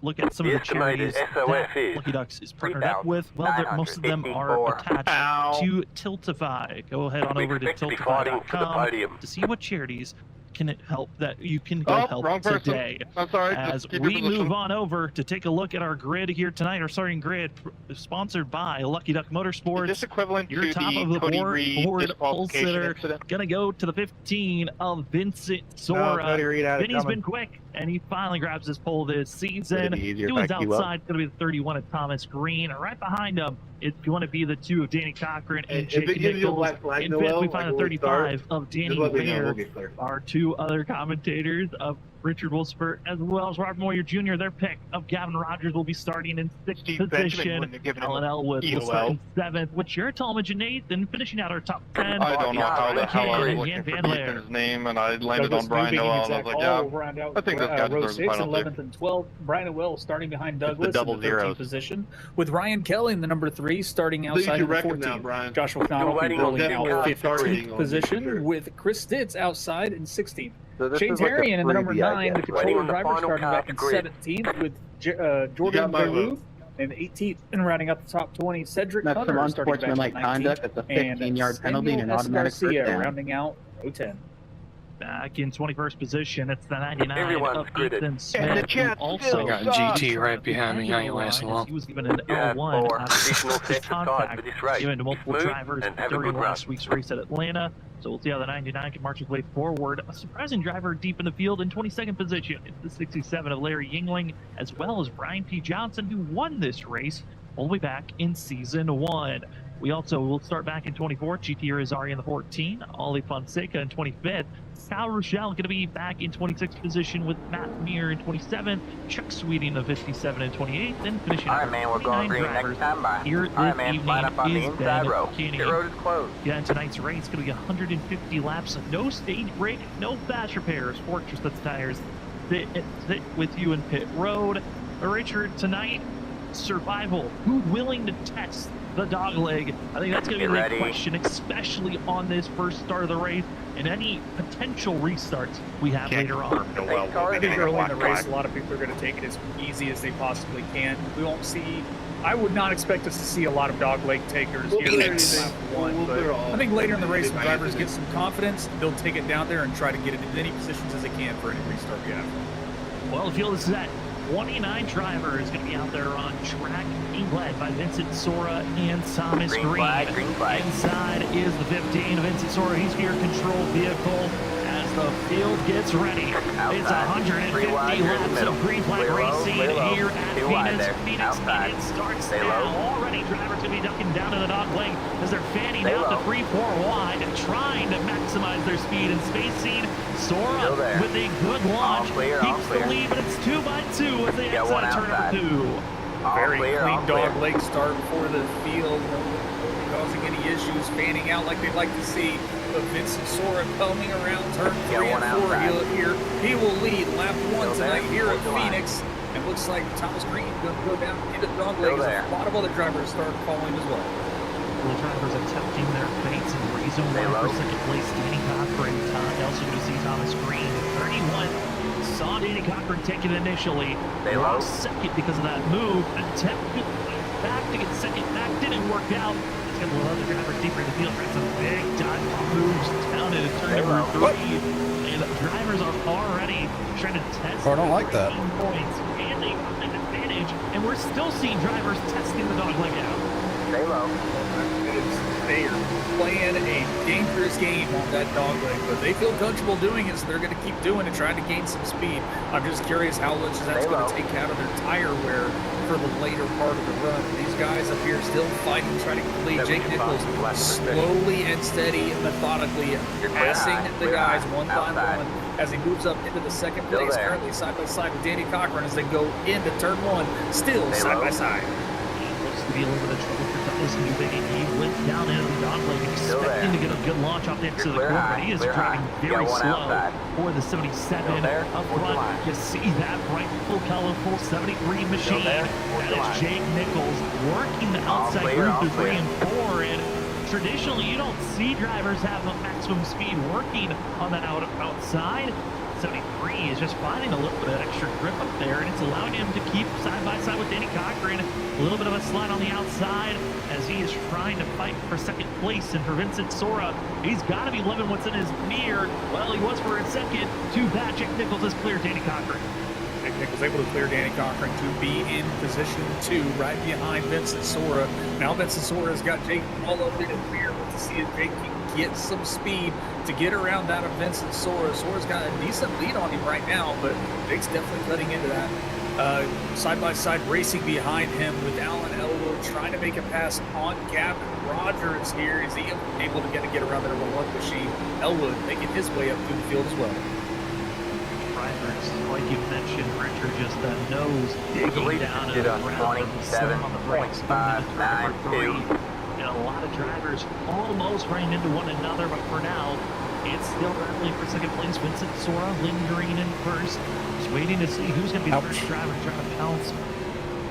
look at some of the charities that Lucky Ducks is partnered up with, well, most of them are attached to Tiltify. Go ahead on over to tiltify.com to see what charities can help that you can go help today. I'm sorry. As we move on over to take a look at our grid here tonight, our starting grid sponsored by Lucky Duck Motorsports. Is this equivalent Your to top the of the Cody board, Reed pole sitter, incident? gonna go to the 15 of Vincent Sora. Vinny's been quick, and he finally grabs his pole this season. Doing outside, gonna be the 31 of Thomas Green. Right behind him, if you want to be the 2 of Danny Cochran and Jake Nichols. In fifth, we find the 35 of Danny Ware. Our 2 other commentators of Richard Wolfsburg, as well as Robert Moyer Jr. Their pick of Gavin Rogers will be starting in 6th position. Alan Elwood will start in 7th, with your Talmadge and Nathan finishing out our top 10. I don't know how the hell I was looking for Nathan's name, and I landed on Brian Noel, and I was like, yeah, I think this guy deserves the final 11th and 12th. Brian Noel starting behind Douglas in the 13th position, with Ryan Kelly in the number 3 starting outside of the 14th. Joshua Connell rolling out 15th position, with Chris Stitz outside in 16th. Shane Terrian in the number 9, the controller driver, starting back in 17th, with Jordan Beirut in 18th, and rounding out the top 20, Cedric Hunter starting back in 19th, and 15-yard penalty and an automatic first down. Rounding out 010. Back in 21st position, it's the 99 of Ethan Smith. And the chat also got GT right behind me. How you lasting long? He was given an L1 after contact given to multiple drivers during last week's race at Atlanta. So we'll see how the 99 can march his way forward. A surprising driver deep in the field in 22nd position. It's the 67 of Larry Yingling, as well as Brian P. Johnson, who won this race all the way back in Season 1. We also will start back in 24th. GT Rizari in the 14, Ollie Fonseca in 25th. Kyle Rochelle going to be back in 26th position with Matt Meir in 27th, Chuck Sweeting in the 57 and 28th, and finishing up with 29 drivers here this evening is Ben Kinney. Yeah, and tonight's race is going to be 150 laps, no stage break, no fast repairs. Fortress Tires sit with you in pit road. Richard, tonight, survival. Who's willing to test the dog leg? I think that's going to be the question, especially on this first start of the race and any potential restarts we have later on. I think early in the race, a lot of people are going to take it as easy as they possibly can. We won't see. I would not expect us to see a lot of dog leg takers here in lap 1, but I think later in the race, when drivers get some confidence, they'll take it down there and try to get it in as many positions as they can for any restart we have. Well, the field is set. 29 drivers going to be out there on track, being led by Vincent Sora and Thomas Green. Inside is the 15, Vincent Sora. He's your control vehicle as the field gets ready. It's 150 laps of green flag racing here at Phoenix. Phoenix starts now. Already drivers going to be ducking down to the dog leg as they're fanning out to 3-4 wide and trying to maximize their speed and spacing. Sora with a good launch keeps the lead, but it's 2x2 as they exit turn 2. Very clean dog leg start for the field, causing any issues, fanning out like they'd like to see. But Vincent Sora coming around turn 3 and 4 he will lead lap 1 tonight here at Phoenix. And looks like Thomas Green going to go down into the dog leg as a lot of other drivers start following as well. The drivers attempting their fates in the zone 1 for second place. Danny Cochran, also going to see Thomas Green. 31 saw Danny Cochran take it initially. Lost second because of that move. Attempted back to get second back, didn't work out. He's got a little other drivers deeper in the field. Got some big dive moves down into turn number 3. And drivers are already trying to test. I don't like that. Points, and they have an advantage. And we're still seeing drivers testing the dog leg out. Stay low. They are playing a dangerous game on that dog leg, but they feel comfortable doing it, so they're going to keep doing it, trying to gain some speed. I'm just curious how much that's going to take out of their tire wear for the later part of the run. These guys up here still fighting, trying to lead. Jake Nichols slowly and steady, methodically passing the guys one by one as he moves up into the second place, currently side by side with Danny Cochran as they go into turn 1, still side by side. To be a little bit of trouble for Douglas moving. He went down into the dog leg, expecting to get a good launch off the exit of the curve, but he is driving very slow for the 77 up front. You see that bright, full, colorful 73 machine. That is Jake Nichols working the outside group through 3 and 4. And traditionally, you don't see drivers have a maximum speed working on that outside. 73 is just finding a little bit of extra grip up there, and it's allowing him to keep side by side with Danny Cochran. A little bit of a slide on the outside as he is trying to fight for second place. And for Vincent Sora, he's got to be loving what's in his beard. Well, he was for a second. Too bad Jake Nichols has cleared Danny Cochran. Jake Nichols able to clear Danny Cochran to be in position 2, right behind Vincent Sora. Now Vincent Sora's got Jake all over in his beard. Let's see if Jake can get some speed to get around that of Vincent Sora. Sora's got a decent lead on him right now, but Jake's definitely cutting into that. Side-by-side racing behind him with Alan Elwood trying to make a pass on Gavin Rogers here. Is he able to get around the number 1 machine? Elwood making his way up through the field as well. Drivers, like you mentioned, Richard, just the nose digging down and around on the brakes. 27.592. And a lot of drivers almost running into one another, but for now, it's still early for second place. Vincent Sora lingering in first. Just waiting to see who's going to be the first driver to try to pounce.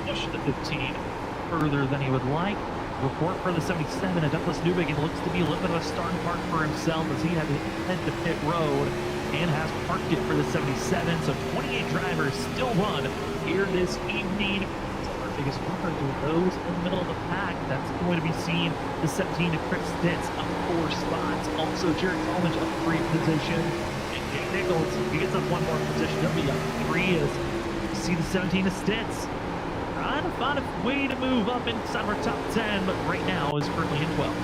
Push the 15 further than he would like. Report for the 77, and Douglas Newbigin looks to be a little bit of a starting park for himself as he had to head to pit road and has parked it for the 77. So 28 drivers still run here this evening. Biggest runner to those in the middle of the pack. That's going to be seen. The 17 to Chris Stitz up 4 spots. Also, Jared Talmadge up 3 position. And Jake Nichols, if he gets up 1 more position, he'll be up 3 as you see the 17 to Stitz. Trying to find a way to move up inside our top 10, but right now is currently in 12.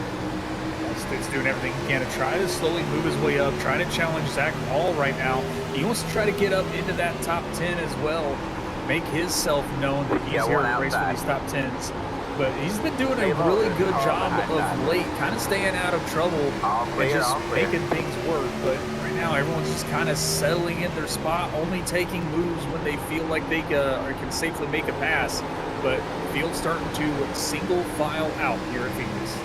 Stitz doing everything he can to try to slowly move his way up, trying to challenge Zach Hall right now. He wants to try to get up into that top 10 as well. Make himself known that he's here to race for these top 10s. But he's been doing a really good job of late, kind of staying out of trouble and just making things work. But right now, everyone's just kind of settling in their spot, only taking moves when they feel like they can safely make a pass. But the field's starting to single file out here at Phoenix.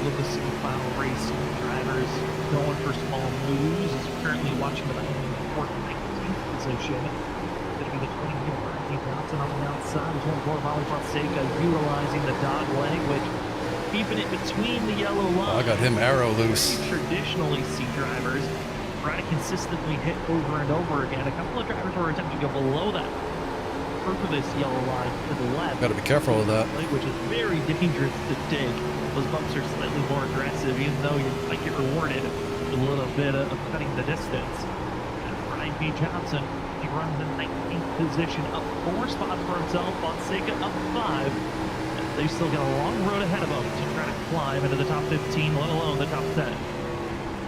Look at the single file race. Drivers going for small moves. Is currently watching the 19th position. Going to be the 20 Johnson on the outside. There's one more volley Fonseca utilizing the dog leg, which keeping it between the yellow line. I got him arrow loose. We traditionally see drivers try to consistently hit over and over again. A couple of drivers were attempting to go below that furthest yellow line to the left. Got to be careful of that. Which is very dangerous to take. Those bumps are slightly more aggressive, even though you might get rewarded with a little bit of cutting the distance. And Brian B. Johnson, he runs in 19th position, up 4 spots for himself. Fonseca up 5. And they've still got a long road ahead of them to try to climb into the top 15, let alone the top 10.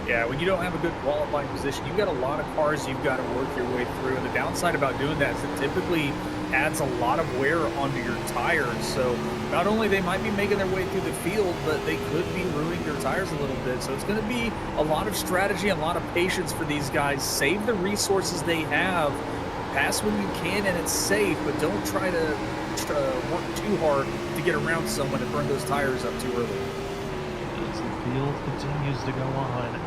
Yeah, when you don't have a good qualifying position, you've got a lot of cars you've got to work your way through. And the downside about doing that is it typically adds a lot of wear onto your tires. So not only they might be making their way through the field, but they could be ruining their tires a little bit. So it's going to be a lot of strategy and a lot of patience for these guys. Save the resources they have, pass when you can and it's safe, but don't try to work too hard to get around someone and burn those tires up too early. As the field continues to go on,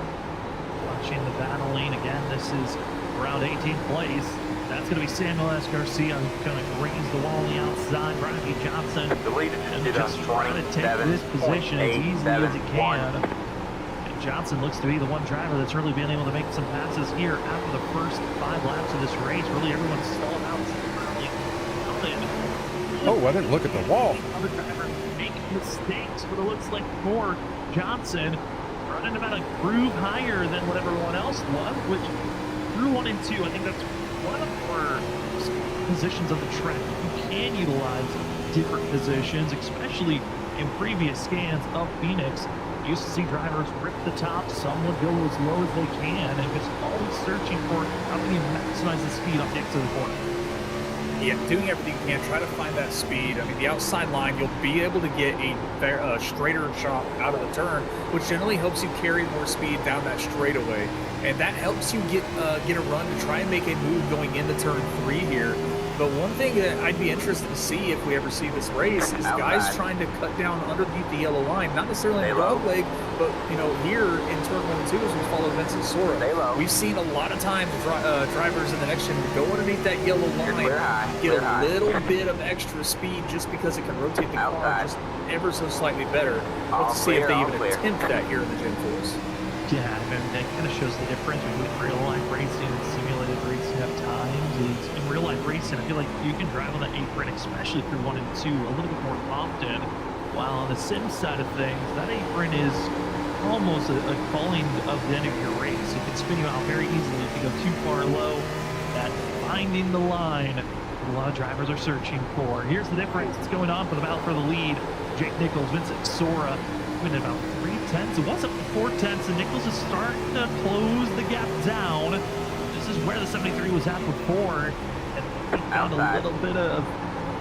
watching the battling again, this is around 18th place. That's going to be Samuel S. Garcia who's going to raise the wall on the outside. Brian B. Johnson and just trying to take this position as easily as he can. And Johnson looks to be the one driver that's really been able to make some passes here after the first 5 laps of this race. Really, everyone's stalled out early. Oh, I didn't look at the wall. Other drivers make mistakes, but it looks like for Johnson running about a groove higher than what everyone else was, which through 1 and 2, I think that's one of our positions of the track. You can utilize different positions, especially in previous scans of Phoenix. You used to see drivers rip the top. Some would go as low as they can, and just always searching for how can you maximize the speed on the exit of the corner. Yeah, doing everything you can, try to find that speed. I mean, the outside line, you'll be able to get a straighter shot out of the turn, which generally helps you carry more speed down that straightaway. And that helps you get a run to try and make a move going into turn 3 here. But one thing that I'd be interested to see if we ever see this race is guys trying to cut down underneath the yellow line, not necessarily in the dog leg, but here in turn 1 and 2 as we follow Vincent Sora. We've seen a lot of times drivers in the next gen go underneath that yellow line, get a little bit of extra speed just because it can rotate the car just ever so slightly better. Let's see if they even attempt that here in the Gen 4s. Yeah, and that kind of shows the difference between real-life racing and simulated racing at times. Is in real-life racing, I feel like you can drive on the apron, especially through 1 and 2, a little bit more often. While on the sim side of things, that apron is almost a calling of the end of your race. It can spin you out very easily if you go too far low. That finding the line, a lot of drivers are searching for. Here's the difference. It's going on for the battle for the lead. Jake Nichols, Vincent Sora, in about 3/10. It was up to 4/10, and Nichols is starting to close the gap down. This is where the 73 was at before, and we found a little bit of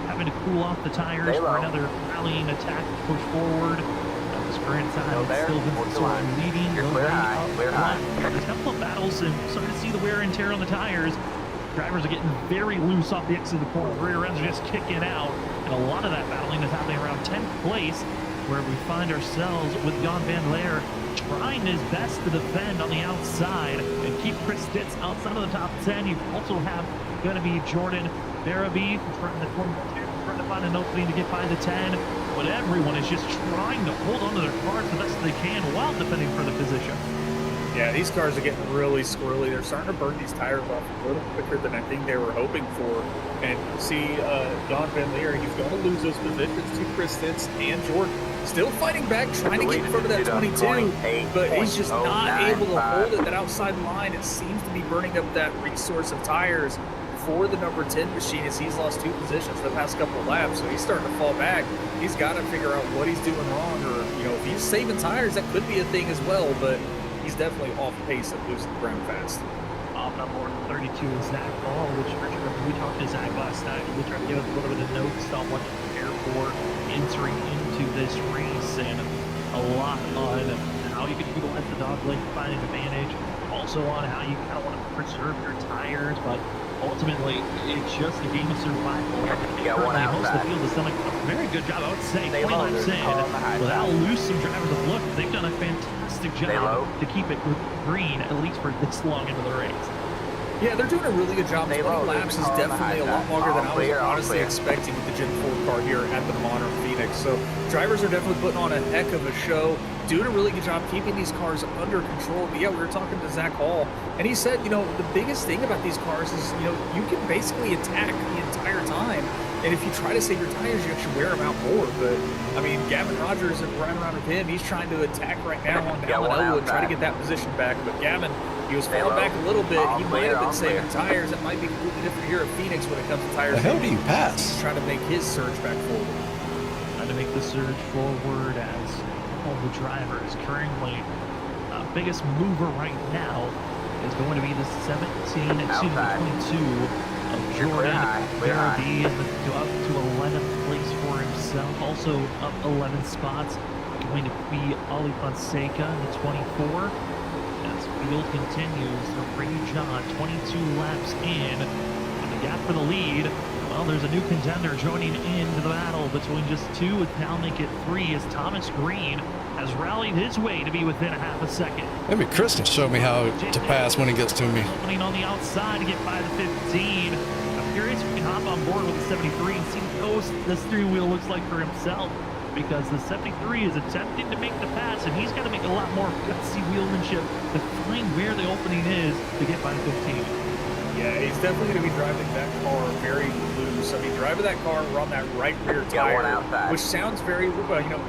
having to cool off the tires for another rallying attack to push forward. That was current time. It's still Vincent Sora leading. There's a couple of battles, and starting to see the wear and tear on the tires. Drivers are getting very loose off the exit of the corner. Rear ends are just kicking out, and a lot of that battling is happening around 10th place, where we find ourselves with Jan van Leer trying his best to defend on the outside and keep Chris Stitz outside of the top 10. You also have going to be Jordan Barabee trying to find an opening to get by the 10, but everyone is just trying to hold on to their cars the best they can while defending for the position. Yeah, these cars are getting really squirrely. They're starting to burn these tires off a little quicker than I think they were hoping for. And see, Jan van Leer, he's going to lose those positions to Chris Stitz and Jordan. Still fighting back, trying to get in front of that 22, but he's just not able to hold it. That outside line, it seems to be burning up that resource of tires for the number 10 machine, as he's lost 2 positions the past couple of laps. So he's starting to fall back. He's got to figure out what he's doing wrong, or, you know, if he's saving tires, that could be a thing as well, but he's definitely off pace and losing ground fast. Off number 32 is Zach Ball, which we talked to Zach last night. We tried to give us a little bit of notes on what to prepare for entering into this race, and a lot on how you can utilize the dog leg to find an advantage, also on how you kind of want to preserve your tires, but ultimately it's just a game of survival. Currently, most of the field has done a very good job, I would say, 20 laps in, without losing drivers of look. They've done a fantastic job to keep it green, at least for this long into the race. Yeah, they're doing a really good job. 20 laps is definitely a lot longer than I was honestly expecting with the Gen 4 car here at the Modern Phoenix. So drivers are definitely putting on a heck of a show, doing a really good job keeping these cars under control. But yeah, we were talking to Zach Hall, and he said, you know, the biggest thing about these cars is, you know, you can basically attack the entire time. And if you try to save your tires, you actually wear them out more. But, I mean, Gavin Rogers and right around with him, he's trying to attack right now on Allen and try to get that position back. But Gavin, he was falling back a little bit. He might have been saving tires. It might be completely different here at Phoenix when it comes to tires. The hell do you pass? He's trying to make his surge back forward. Trying to make the surge forward as all the drivers currently. Biggest mover right now is going to be the 22 of Jordan Barabee, up to 11th place for himself. Also up 11 spots, going to be Ali Fonseca in the 24. As field continues to rage on, 22 laps in. And the gap for the lead, well, there's a new contender joining into the battle between just 2, with now make it 3, as Thomas Green has rallied his way to be within a half a second. Maybe Chris can show me how to pass when he gets to me. Opening on the outside to get by the 15. I'm curious if we can hop on board with the 73 and see what the steering wheel looks like for himself, because the 73 is attempting to make the pass, and he's got to make a lot more gutsy wheelmanship to find where the opening is to get by the 15. Yeah, he's definitely going to be driving that car very loose. I mean, driving that car on that right rear tire, which sounds very,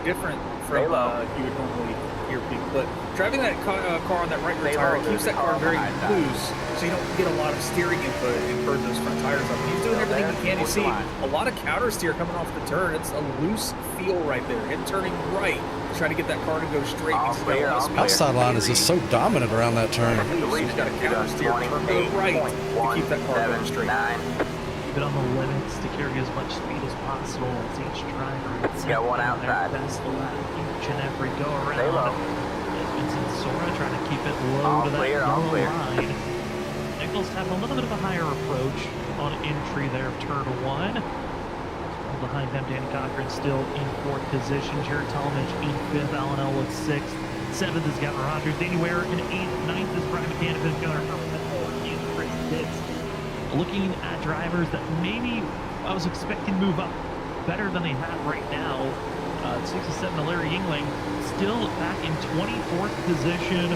different from you would normally hear people. But driving that car on that right rear tire keeps that car very loose, so you don't get a lot of steering input and burn those front tires up. He's doing everything he can. You see a lot of counter steer coming off the turn. It's a loose feel right there. Him turning right, trying to get that car to go straight. Outside line is just so dominant around that turn. He's got a counter steer turn to the right to keep that car going straight. Keep it on the limits to carry as much speed as possible as each driver is got one outside. their best lap each and every go around. Vincent Sora trying to keep it low to that yellow line. Nichols having a little bit of a higher approach on entry there of turn 1. Behind them, Danny Cochran still in 4th position. Jared Talmadge in 5th. Alan Elwood 6th. 7th is Gavin Rogers. Danny Ware in 8th. 9th is Brian McCann. And Chris Pitts. Looking at drivers that maybe I was expecting to move up better than they have right now. 6 and 7 to Larry Yingling, still back in 24th position.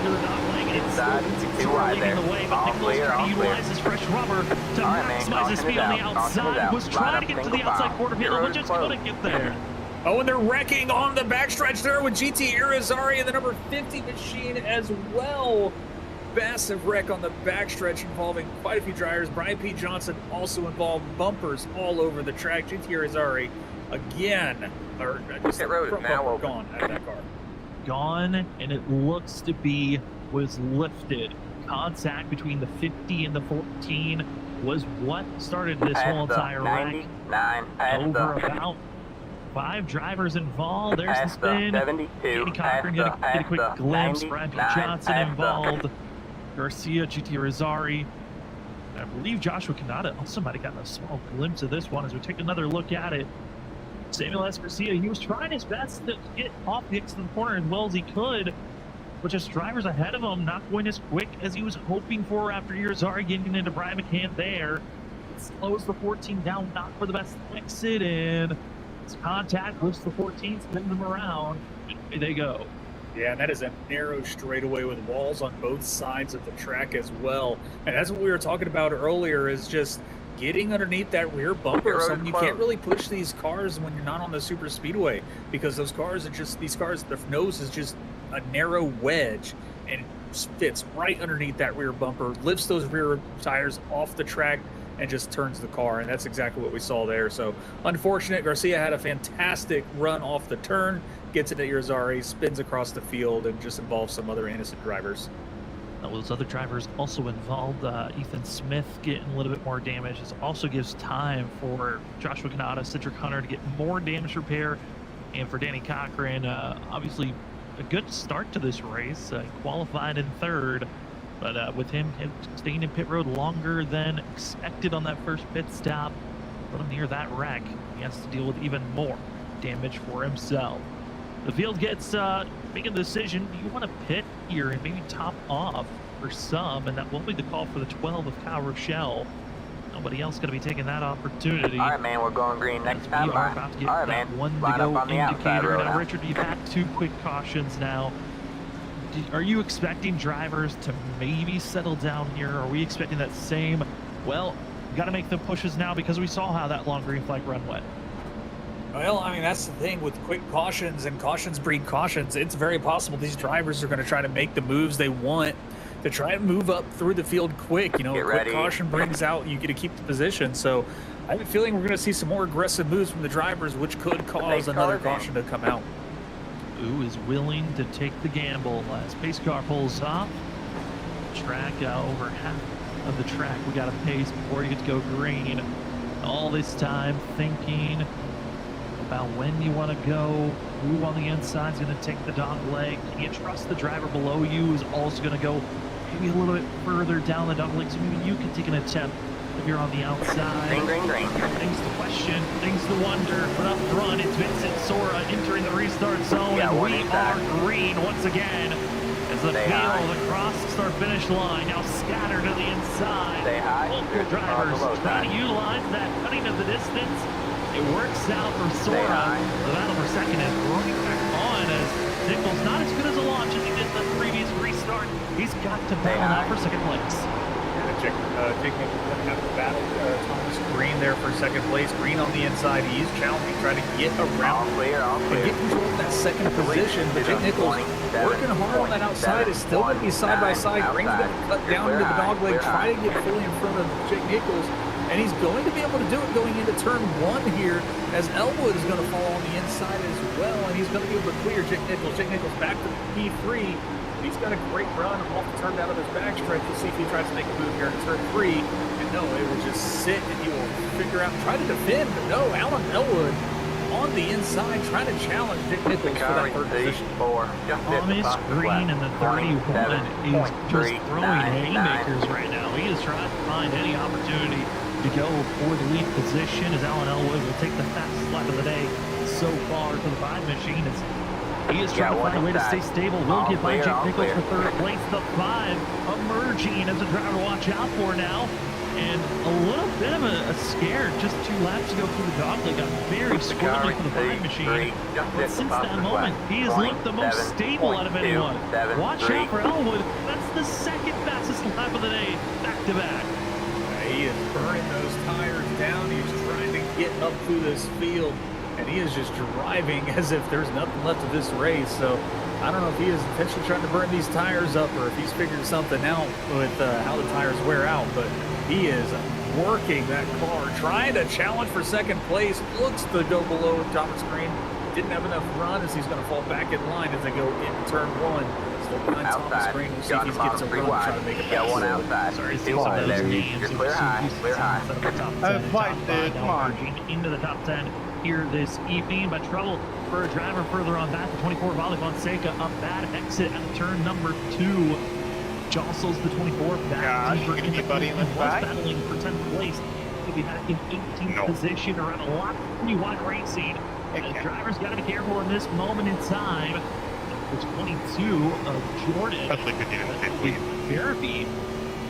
into the dog leg. It's too wide leading there. the way, but All Nichols clear, trying to all clear. utilize his fresh rubber to All right, man, maximize his caution speed is on the out, caution is outside. out. Was Line trying up to get to single the outside file. quarter field, Your but road just closed. couldn't get there. Oh, and they're wrecking on the backstretch there with GT Irizarry and the number 50 machine as well. Massive wreck on the backstretch involving quite a few drivers. Brian P. Johnson also involved, bumpers all over the track. GT Irizarry again. Pit road is now open. Gone out of that car. Gone, and it looks to be was lifted. Contact between the 50 and the 14 was what started this whole entire wreck. Over about 5 drivers involved. There's the spin. 72. Danny Cochran get a quick glimpse. Brian P. Johnson involved. Garcia, GT Irizarry. I believe Joshua Kanata also might have gotten a small glimpse of this one as we take another look at it. Samuel S. Garcia, he was trying his best to get off the exit of the corner as well as he could, but just drivers ahead of him not going as quick as he was hoping for after Irizarry getting into Brian McCann there. It slows the 14 down, not for the best exit, and his contact lifts the 14, spins them around, and away they go. Yeah, and that is a narrow straightaway with walls on both sides of the track as well. And that's what we were talking about earlier, is just getting underneath that rear bumper. So you can't really push these cars when you're not on the super speedway, because those cars are just, these cars, their nose is just a narrow wedge and fits right underneath that rear bumper, lifts those rear tires off the track and just turns the car. And that's exactly what we saw there. So unfortunate. Garcia had a fantastic run off the turn, gets into Irizarry, spins across the field, and just involves some other innocent drivers. Those other drivers also involved. Ethan Smith getting a little bit more damage. This also gives time for Joshua Kanata, Cedric Hunter to get more damage repair, and for Danny Cochran, obviously a good start to this race. Qualified in 3rd, but with him staying in pit road longer than expected on that first pit stop, put him near that wreck. He has to deal with even more damage for himself. The field gets making the decision. Do you want to pit here and maybe top off for some? And that will be the call for the 12 of Kyle Rochelle. Nobody else going to be taking that opportunity. All right, man, we're going green next time. We are about to get all right, that man. one to Line go up on the outside indicator. road Now, now. Richard, you've had 2 quick cautions now. Are you expecting drivers to maybe settle down here? Are we expecting that same? Well, got to make the pushes now because we saw how that long green flag run went. Well, I mean, that's the thing with quick cautions, and cautions breed cautions. It's very possible these drivers are going to try to make the moves they want to try and move up through the field quick. You know, a quick caution brings out, you get to keep the position. So I have a feeling we're going to see some more aggressive moves from the drivers, which could cause another caution to come out. Who is willing to take the gamble as pace car pulls off? Track over half of the track. We got a pace before you get to go green. All this time thinking about when you want to go, who on the inside is going to take the dog leg. Can you trust the driver below you is also going to go maybe a little bit further down the dog leg, so maybe you can take an attempt if you're on the outside. Green. Things to question, things to wonder. But up front, it's Vincent Sora entering the restart zone, and we are green once again as the field across the start-finish line now scattered to the inside. Multiple drivers trying to utilize that cutting of the distance. It works out for Sora. The battle for second is running back on as Nichols not as good as a launch as he did the previous restart. He's got to battle out for second place. Jake Nichols going to have to battle Thomas Green there for second place. Green on the inside. He's challenging, trying to get around and get control of that second position. But Jake Nichols working hard on that outside is still going to be side by side. Green's going to cut down into the dog leg, try to get fully in front of Jake Nichols. And he's going to be able to do it going into turn 1 here, as Elwood is going to fall on the inside as well, and he's going to be able to clear Jake Nichols. Jake Nichols back to P3. He's got a great run off the turn down of his backstretch. We'll see if he tries to make a move here in turn 3. And no, it will just sit, and he will figure out, try to defend, but no, Alan Elwood on the inside trying to challenge Jake Nichols for that third position. Thomas Green in the 31 is just throwing haymakers right now. He is trying to find any opportunity to go for the lead position as Alan Elwood will take the fastest lap of the day so far for the 5 machine. He is trying to find a way to stay stable. Will get by Jake Nichols for third place. The 5 emerging as a driver to watch out for now. And a little bit of a scare just 2 laps to go through the dogleg. Got very squirrely for the five machine. But since that moment, he has looked the most stable out of anyone. Watch out for Elwood. That's the second fastest lap of the day, back to back. He is burning those tires down. He's trying to get up through this field, and he is just driving as if there's nothing left of this race. So I don't know if he is intentionally trying to burn these tires up or if he's figured something out with how the tires wear out, but he is working that car, trying to challenge for second place. Looks to go below Thomas Green. Didn't have enough run as he's going to fall back in line as they go into turn 1. Outside. Green. We'll see if he gets a run, try to make it back. One outside. Sorry to see some of those names. You're clear high. Clear high. Come on. Into the top 10 here this evening, but trouble for a driver further on back. The 24 Vale Fonseca, a bad exit at turn number 2. Jostles the 24 back deeper in the lead and was battling for 10th place. He'll be back in 18th position around a lot pretty wide racing. And drivers got to be careful in this moment in time. The 22 of Jordan. That's a good unit. Therapy.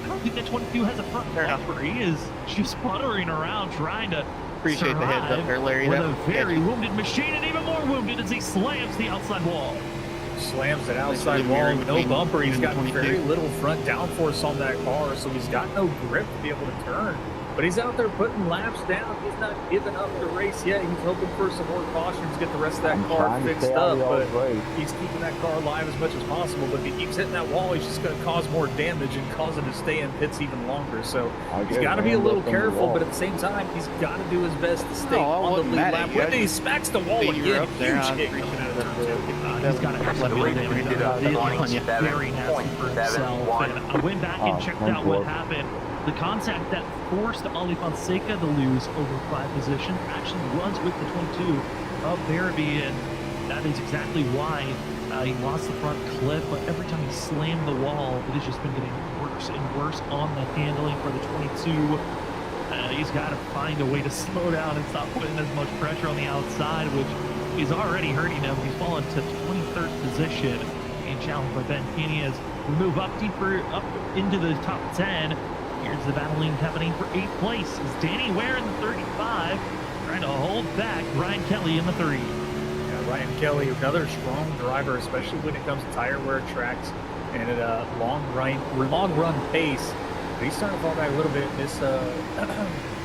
I don't think that 22 has a front bumper. He is just sputtering around trying to appreciate the heads up there, Larry. With a very wounded machine and even more wounded as he slams the outside wall. Slams that outside wall, no bumper. He's got very little front downforce on that car, so he's got no grip to be able to turn. But he's out there putting laps down. He's not giving up the race yet. He's hoping for some more caution to get the rest of that car fixed up. But he's keeping that car alive as much as possible. But if he keeps hitting that wall, he's just going to cause more damage and cause him to stay in pits even longer. So he's got to be a little careful, but at the same time, he's got to do his best to stay on the lead lap. When he smacks the wall again, huge hit coming out of turn 2. He's got to have some real damage. Very nasty for himself. And I went back and checked out what happened. The contact that forced Ali Fonseca to lose over 5 positions actually was with the 22 of Barabee, and that is exactly why he lost the front clip. But every time he slammed the wall, it has just been getting worse and worse on the handling for the 22. He's got to find a way to slow down and stop putting as much pressure on the outside, which is already hurting him. He's fallen to 23rd position, being challenged by Ben Pena as we move up deeper up into the top 10. Here's the battling happening for 8th place. Is Danny Ware in the 35, trying to hold back Ryan Kelly in the 3. Yeah, Ryan Kelly, another strong driver, especially when it comes to tire wear tracks and at a long run pace. But he's starting to fall back a little bit. This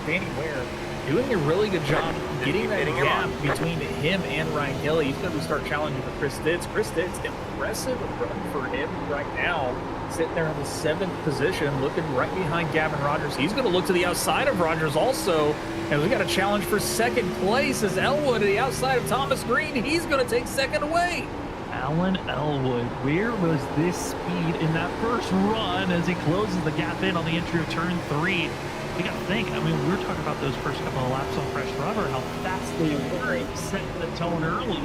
Danny Ware doing a really good job getting that gap between him and Ryan Kelly. He's going to start challenging for Chris Ditz. Chris Ditz, impressive run for him right now. Sitting there in the 7th position, looking right behind Gavin Rogers. He's going to look to the outside of Rogers also. And we got a challenge for 2nd place as Elwood to the outside of Thomas Green. He's going to take 2nd away. Alan Elwood, where was this speed in that first run as he closes the gap in on the entry of turn 3? We got to think, I mean, we were talking about those first couple of laps on fresh rubber, how fast they were, setting the tone early.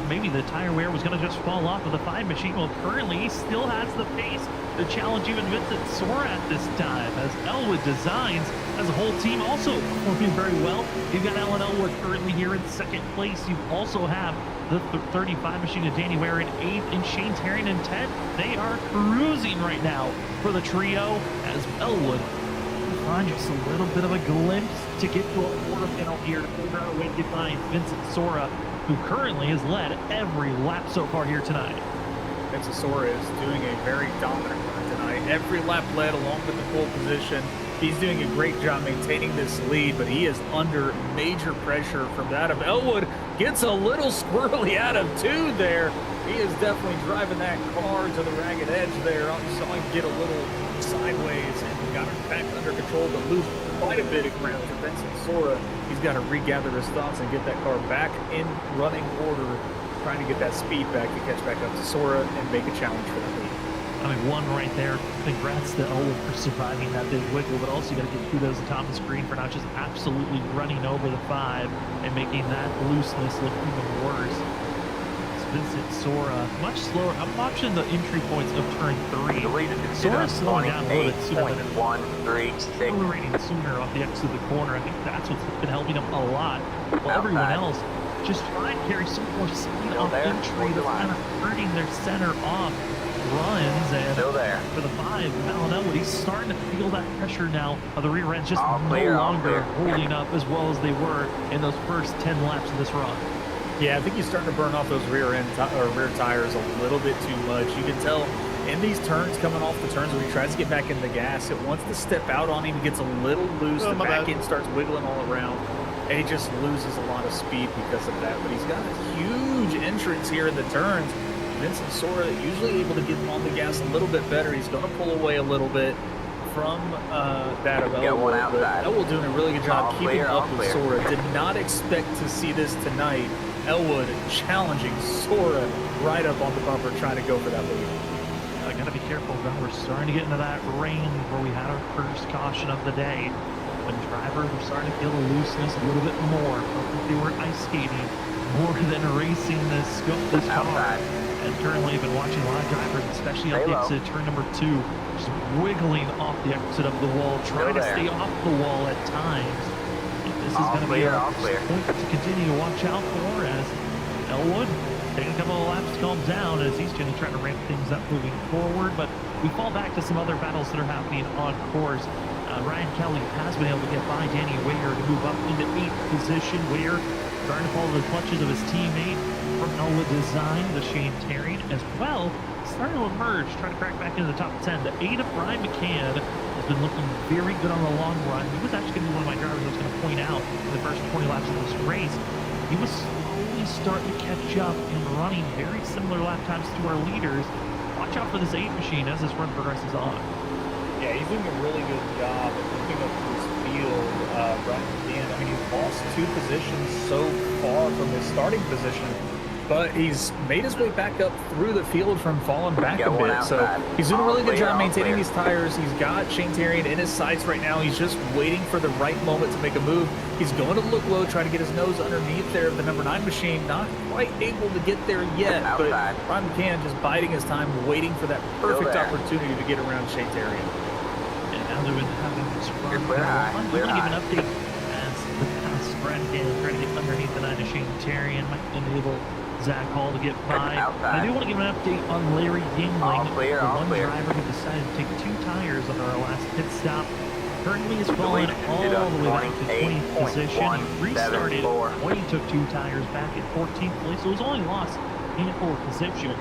Maybe the tire wear was going to just fall off of the 5 machine. Well, currently he still has the pace to challenge even Vincent Sora at this time, as Elwood Designs as a whole team also performing very well. You've got Alan Elwood currently here in 2nd place. You also have the 35 machine of Danny Ware in 8th and Shane Terry in 10th. They are cruising right now for the trio as Elwood find just a little bit of a glimpse to get to a quarter final here to figure out a way to find Vincent Sora, who currently has led every lap so far here tonight. Vincent Sora is doing a very dominant run tonight. Every lap led along with the pole position. He's doing a great job maintaining this lead, but he is under major pressure from that of Elwood. Gets a little squirrely out of 2 there. He is definitely driving that car to the ragged edge there. I saw him get a little sideways and got him back under control, but lose quite a bit of ground to Vincent Sora. He's got to regather his thoughts and get that car back in running order, trying to get that speed back to catch back up to Sora and make a challenge for that lead. I mean, one right there. Congrats to Elwood for surviving that big wiggle, but also you got to give kudos to Thomas Green for not just absolutely running over the 5 and making that looseness look even worse. Vincent Sora, much slower. I'm watching the entry points of turn 3. Sora's slowing down a little bit sooner than accelerating sooner off the exit of the corner. I think that's what's been helping him a lot. While everyone else just trying to carry some more speed off entry that's kind of hurting their center off. runs, and Still there. for the 5, Malin Elwood, he's starting to feel that pressure now. The rear end's just All no clear, all longer clear. holding up as well as they were in those first 10 laps of this run. Yeah, I think he's starting to burn off those rear tires a little bit too much. You can tell in these turns, coming off the turns when he tries to get back in the gas, it wants to step out on him, gets a little loose, the back end starts wiggling all around, and he just loses a lot of speed because of that. But he's got a huge entrance here in the turns. Vincent Sora usually able to get him on the gas a little bit better. He's going to pull away a little bit from that of Elwood. Elwood doing a really good job keeping up with Sora. Did not expect to see this tonight. Elwood challenging Sora right up on the bumper, trying to go for that lead. I gotta be careful, though. We're starting to get into that range where we had our first caution of the day. When drivers were starting to feel the looseness a little bit more. Felt like they were ice skating more than racing this car. And currently, I've been watching a lot of drivers, especially on the exit turn number 2, just wiggling off the exit of the wall, trying to stay off the wall at times. This is going to be a point to continue to watch out for, as Elwood taking a couple of laps to calm down as he's going to try to ramp things up moving forward. But we fall back to some other battles that are happening on course. Ryan Kelly has been able to get by Danny Weir to move up into 8th position. Weir trying to follow the clutches of his teammate from Elwood Design, the Shane Terry, as well, starting to emerge, trying to crack back into the top 10. The 8 of Ryan McCann has been looking very good on the long run. He was actually going to be one of my drivers I was going to point out in the first 20 laps of this race. He was slowly starting to catch up and running very similar lap times to our leaders. Watch out for this 8 machine as this run progresses on. Yeah, he's doing a really good job of looking up this field. Ryan McCann, I mean, he's lost 2 positions so far from his starting position, but he's made his way back up through the field from falling back a bit. So he's doing a really good job maintaining these tires. He's got Shane Terrian in his sights right now. He's just waiting for the right moment to make a move. He's going to look low, trying to get his nose underneath there of the number 9 machine. Not quite able to get there yet, but Ryan McCann just biding his time, waiting for that perfect opportunity to get around Shane Terrian. And now they've been having this run. I'm going to give an update as the pass spread again, trying to get underneath the 9 of Shane Terrian. Might enable Zach Hall to get by. I do want to give an update on Larry Yingling, the one driver who decided to take 2 tires on our last pit stop. Currently is falling all the way back to 20th position. He restarted when he took 2 tires back at 14th place, so he's only lost a handful of positions.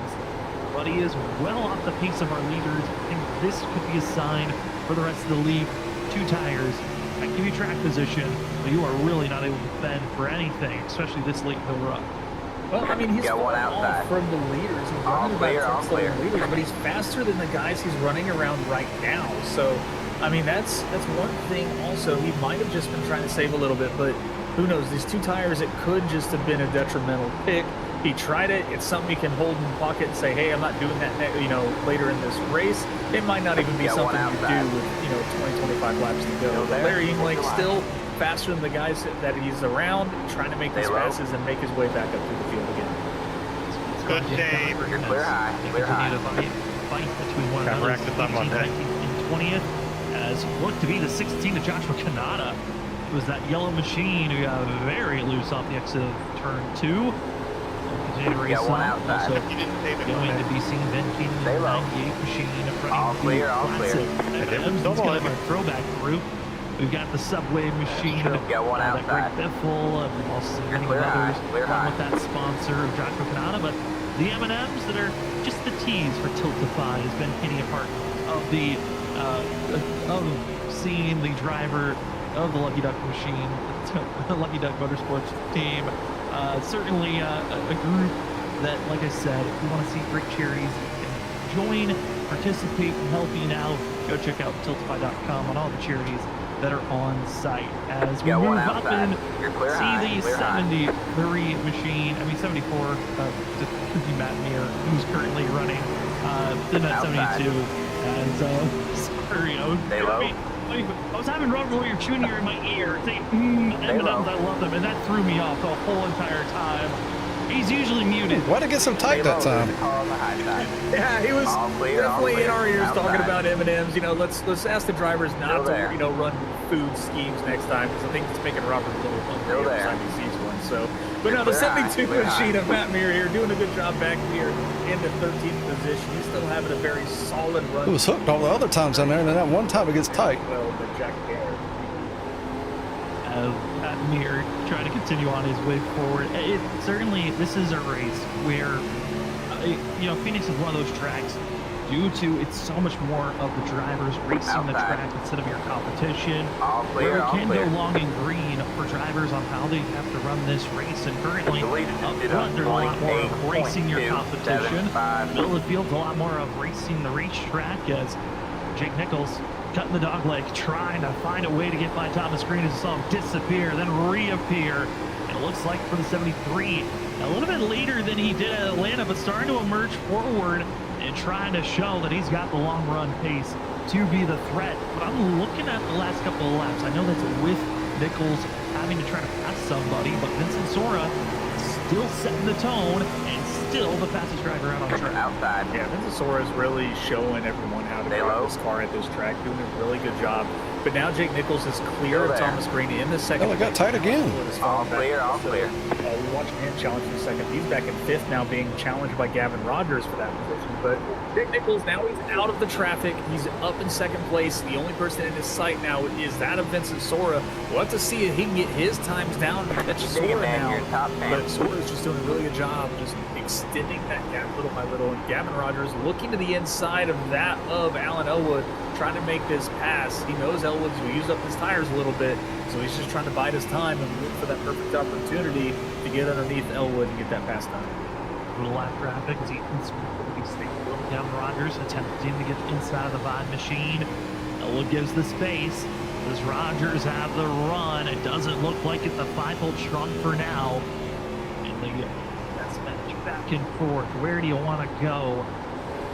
But he is well off the pace of our leaders. I think this could be a sign for the rest of the league. 2 tires. I give you track position, but you are really not able to defend for anything, especially this late in the run. Well, I mean, he's falling off from the leaders. He's running about the leaders, but he's faster than the guys he's running around right now. So, I mean, that's one thing also. He might have just been trying to save a little bit, but who knows? These 2 tires, it could just have been a detrimental pick. He tried it. It's something you can hold in the pocket and say, hey, I'm not doing that, later in this race. It might not even be something you do with, 20, 25 laps to go. But Larry Yingling still faster than the guys that he's around, trying to make these passes and make his way back up through the field again. Good day. Clear high. Clear high. Fight between one another. 18th, 19th, and 20th. As looked to be the 16 of Joshua Kanata. It was that yellow machine who got very loose off the exit of turn 2. Continue to race on. Also going to be seen Ben Keenan in the 98 machine running through classic. It's kind of a throwback group. We've got the Subway machine, that Greg Biffle, we've also seen many others along with that sponsor of Joshua Kanata, but the M&Ms that are just the tease for Tiltify has been hitting a part of the of seeing the driver of the Lucky Duck machine, the Lucky Duck Motorsports team. Certainly a group that, like I said, if you want to see great charities, you can join, participate, in helping out. Go check out Tiltify.com on all the charities that are on site. As we move up and see the 73 machine, 74, Matt Meir, who's currently running in that 72. And sorry, I was having Robert Lawyer Jr. in my ear saying, M&Ms, I love them, and that threw me off the whole entire time. He's usually muted. Why'd it get so tight that time? Yeah, he was definitely in our ears talking about M&Ms. Let's ask the drivers not to, run food schemes next time, because I think it's making Robert a little hungry every time he sees one. also. But no, the 72 machine of Matt Meir here doing a good job back here in the 13th position. He's still having a very solid run. It was hooked all the other times on there, and then that one time it gets tight. Well, but Jack Matt Meir trying to continue on his way forward. Certainly, this is a race where, Phoenix is one of those tracks due to it's so much more of the drivers racing the track instead of your competition. Where it can go long and green for drivers on how they have to run this race. And currently, up front, there's a lot more of racing your competition. Middle of the field's a lot more of racing the racetrack as Jake Nichols cutting the dog leg, trying to find a way to get by Thomas Green as he saw him disappear, then reappear. And it looks like for the 73, a little bit later than he did at Atlanta, but starting to emerge forward and trying to show that he's got the long run pace to be the threat. But I'm looking at the last couple of laps. I know that's with Nichols having to try to pass somebody, but Vincent Sora still setting the tone and still the fastest driver out on track. Outside. Yeah, Vincent Sora is really showing everyone how to drive this car at this track, doing a really good job. But now Jake Nichols is clear of Thomas Green in the second. Oh, it got tight again. All clear, all clear. We're watching him challenge in second. He's back in fifth now, being challenged by Gavin Rogers for that position. But Jake Nichols, now he's out of the traffic. He's up in second place. The only person in his sight now is that of Vincent Sora. We'll have to see if he can get his times down to catch Sora now. But Sora's just doing a really good job, just extending that gap little by little. And Gavin Rogers looking to the inside of that of Alan Elwood, trying to make this pass. He knows Elwood's used up his tires a little bit, so he's just trying to bide his time and look for that perfect opportunity to get underneath Elwood and get that pass done. Little lap traffic as he's Gavin Rogers attempting to get inside of the Vine machine. Elwood gives the space. Does Rogers have the run? It doesn't look like it. The 5-hole strong for now. And the best match back and forth. Where do you want to go?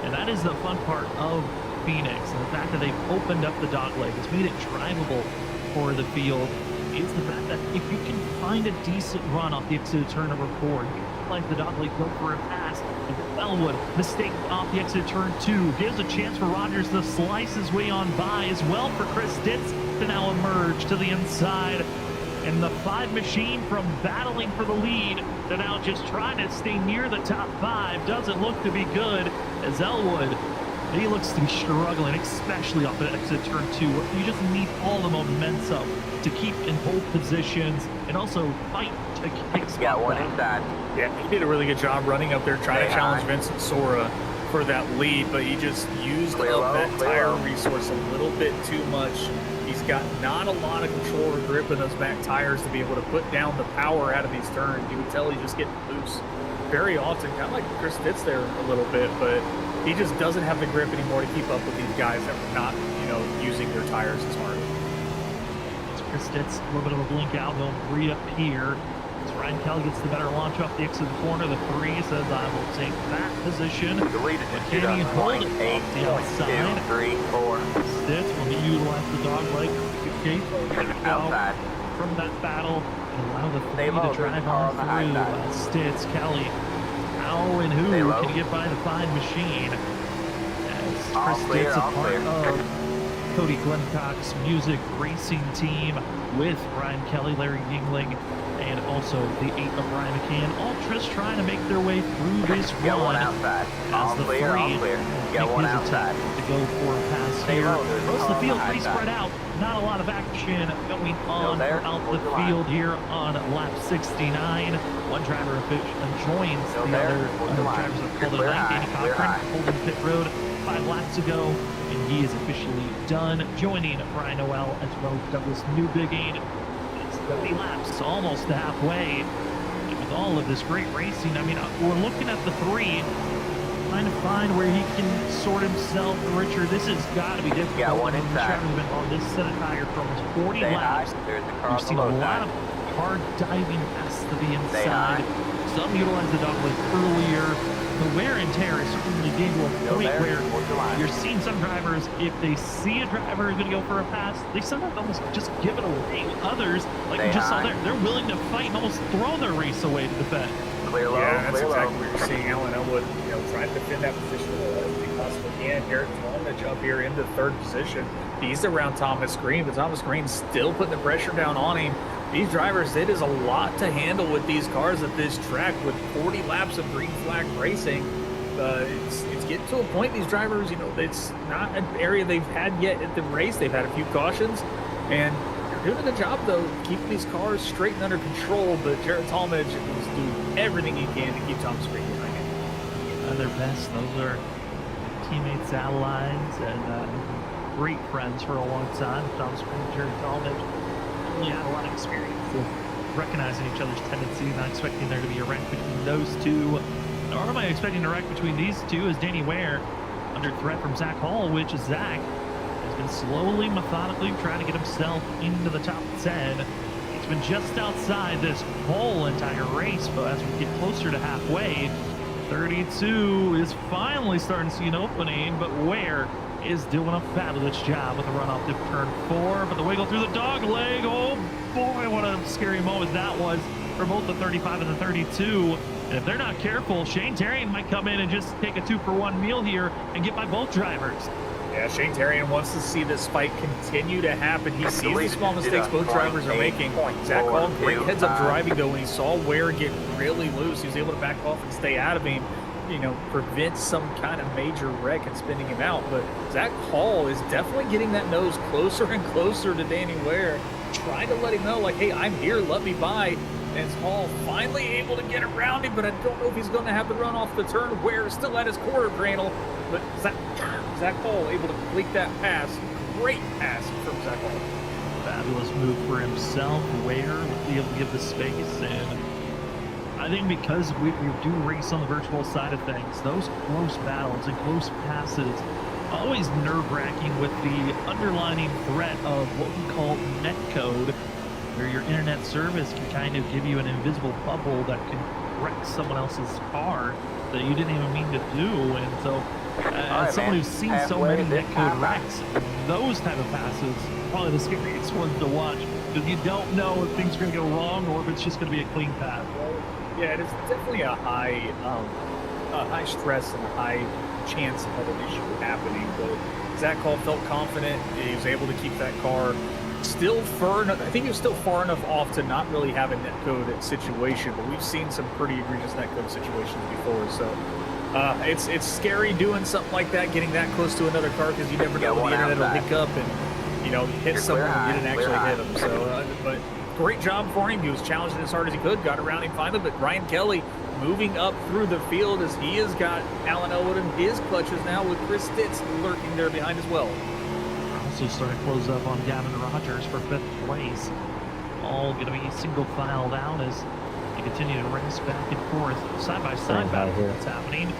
And that is the fun part of Phoenix, and the fact that they've opened up the dogleg has made it drivable for the field. Is the fact that if you can find a decent run off the exit of turn number 4, you can let the dogleg go for a pass. And Elwood, mistake off the exit of turn 2, gives a chance for Rogers to slice his way on by, as well for Chris Ditz to now emerge to the inside. And the 5 machine, from battling for the lead to now just trying to stay near the top 5, doesn't look to be good, as Elwood, he looks to be struggling, especially off the exit turn 2. You just need all the momentum to keep in both positions and also fight to kick spot. Got one inside. Yeah, he did a really good job running up there, trying to challenge Vincent Sora for that lead, but he just used up that tire resource a little bit too much. He's got not a lot of control or grip in those back tires to be able to put down the power out of these turns. You would tell he's just getting loose very often, kind of like Chris Ditz there a little bit, but he just doesn't have the grip anymore to keep up with these guys that are not, using their tires as hard. It's Chris Ditz, a little bit of a blink out, he'll reappear. As Ryan Kelly gets the better launch off the exit of the corner, the 3 says, I will take that position. But can he hold it off the outside? 3, 4. Ditz will utilize the dog leg Outside. From that battle and allow the 3 to drive on through. Stitz, Kelly, how and who can get by the 5 machine? As Chris Stitz, a part of Cody Glencock's music racing team with Ryan Kelly, Larry Yingling, and also the 8 of Ryan McCann, all just trying to make their way through this Got one run. outside. As the 3 Got one make his outside. attempt to go for a pass here. Most of the field pretty spread out. Not a lot of action going on throughout the field here on lap 69. One driver joins the other drivers of Golden Lane. Danny Cochran holding pit road 5 laps ago, and he is officially done, joining Brian Noel as well as Douglas Newbigin. It's 30 laps, almost halfway. And with all of this great racing, I mean, we're looking at the 3, trying to find where he can sort himself. Richard, this has got to be difficult. Got one inside. He's been on this set of tire for almost 40 laps. We've seen a lot of hard diving past to the inside. Some utilize the dogleg earlier. The wear and tear is certainly getting to a point where you're seeing some drivers, if they see a driver is going to go for a pass, they sometimes almost just give it away. Others, like we just saw there, they're willing to fight and almost throw their race away to defend. Clear low, yeah, that's exactly what you're seeing. Alan Elwood, trying to defend that position as he possibly can. Garrett Talmadge up here into 3rd position. He's around Thomas Green, but Thomas Green's still putting the pressure down on him. these drivers, it is a lot to handle with these cars at this track with 40 laps of green flag racing. It's getting to a point, these drivers, you know, it's not an area they've had yet at the race. They've had a few cautions, and they're doing a good job, though, keeping these cars straight and under control. But Jared Talmadge is doing everything he can to keep Thomas Green behind him. Their best. Those are teammates, allies, and great friends for a long time. Thomas Green and Jared Talmadge really had a lot of experience of recognizing each other's tendencies. Not expecting there to be a wreck between those two. Nor am I expecting a wreck between these two, as Danny Ware, under threat from Zach Hall, which is Zach, has been slowly, methodically trying to get himself into the top 10. He's been just outside this whole entire race, but as we get closer to halfway, 32 is finally starting to see an opening, but Ware is doing a fabulous job with the run off to turn 4, but the wiggle through the dog leg, oh boy, what a scary moment that was for both the 35 and the 32. And if they're not careful, Shane Terrian might come in and just take a 2-for-1 meal here and get by both drivers. Yeah, Shane Terrian wants to see this fight continue to happen. He sees the small mistakes both drivers are making. Zach Hall, great heads-up driving, though. When he saw Ware get really loose, he was able to back off and stay out of him, you know, prevent some kind of major wreck and spinning him out. But Zach Hall is definitely getting that nose closer and closer to Danny Ware, trying to let him know, like, hey, I'm here, let me by. And Hall finally able to get around him, but I don't know if he's going to have to run off the turn. Ware still at his quarter panel, but Zach Hall able to complete that pass. Great pass from Zach Hall. Fabulous move for himself. Ware be able to give the space, and I think because we do race on the virtual side of things, those close battles and close passes, always nerve-wracking with the underlining threat of what we call netcode, where your internet service can kind of give you an invisible bubble that can wreck someone else's car that you didn't even mean to do. And so, as someone who's seen so many netcode wrecks, those type of passes are probably the scariest ones to watch, because you don't know if things are going to go wrong or if it's just going to be a clean pass. Yeah, it is definitely a high stress and a high chance of an issue happening. But Zach Hall felt confident. He was able to keep that car still far enough. I think he was still far enough off to not really have a netcode situation, but we've seen some pretty egregious netcode situations before. So it's scary doing something like that, getting that close to another car, because you never know when the internet will pick up and, you know, hit someone who didn't actually hit him. So, but great job for him. He was challenging as hard as he could, got around him finally, but Ryan Kelly moving up through the field as he has got Alan Elwood in his clutches now, with Chris Stitz lurking there behind as well. Also starting to close up on Gavin Rogers for 5th place. All going to be single filed out as they continue to race back and forth, side-by-side battle that's happening.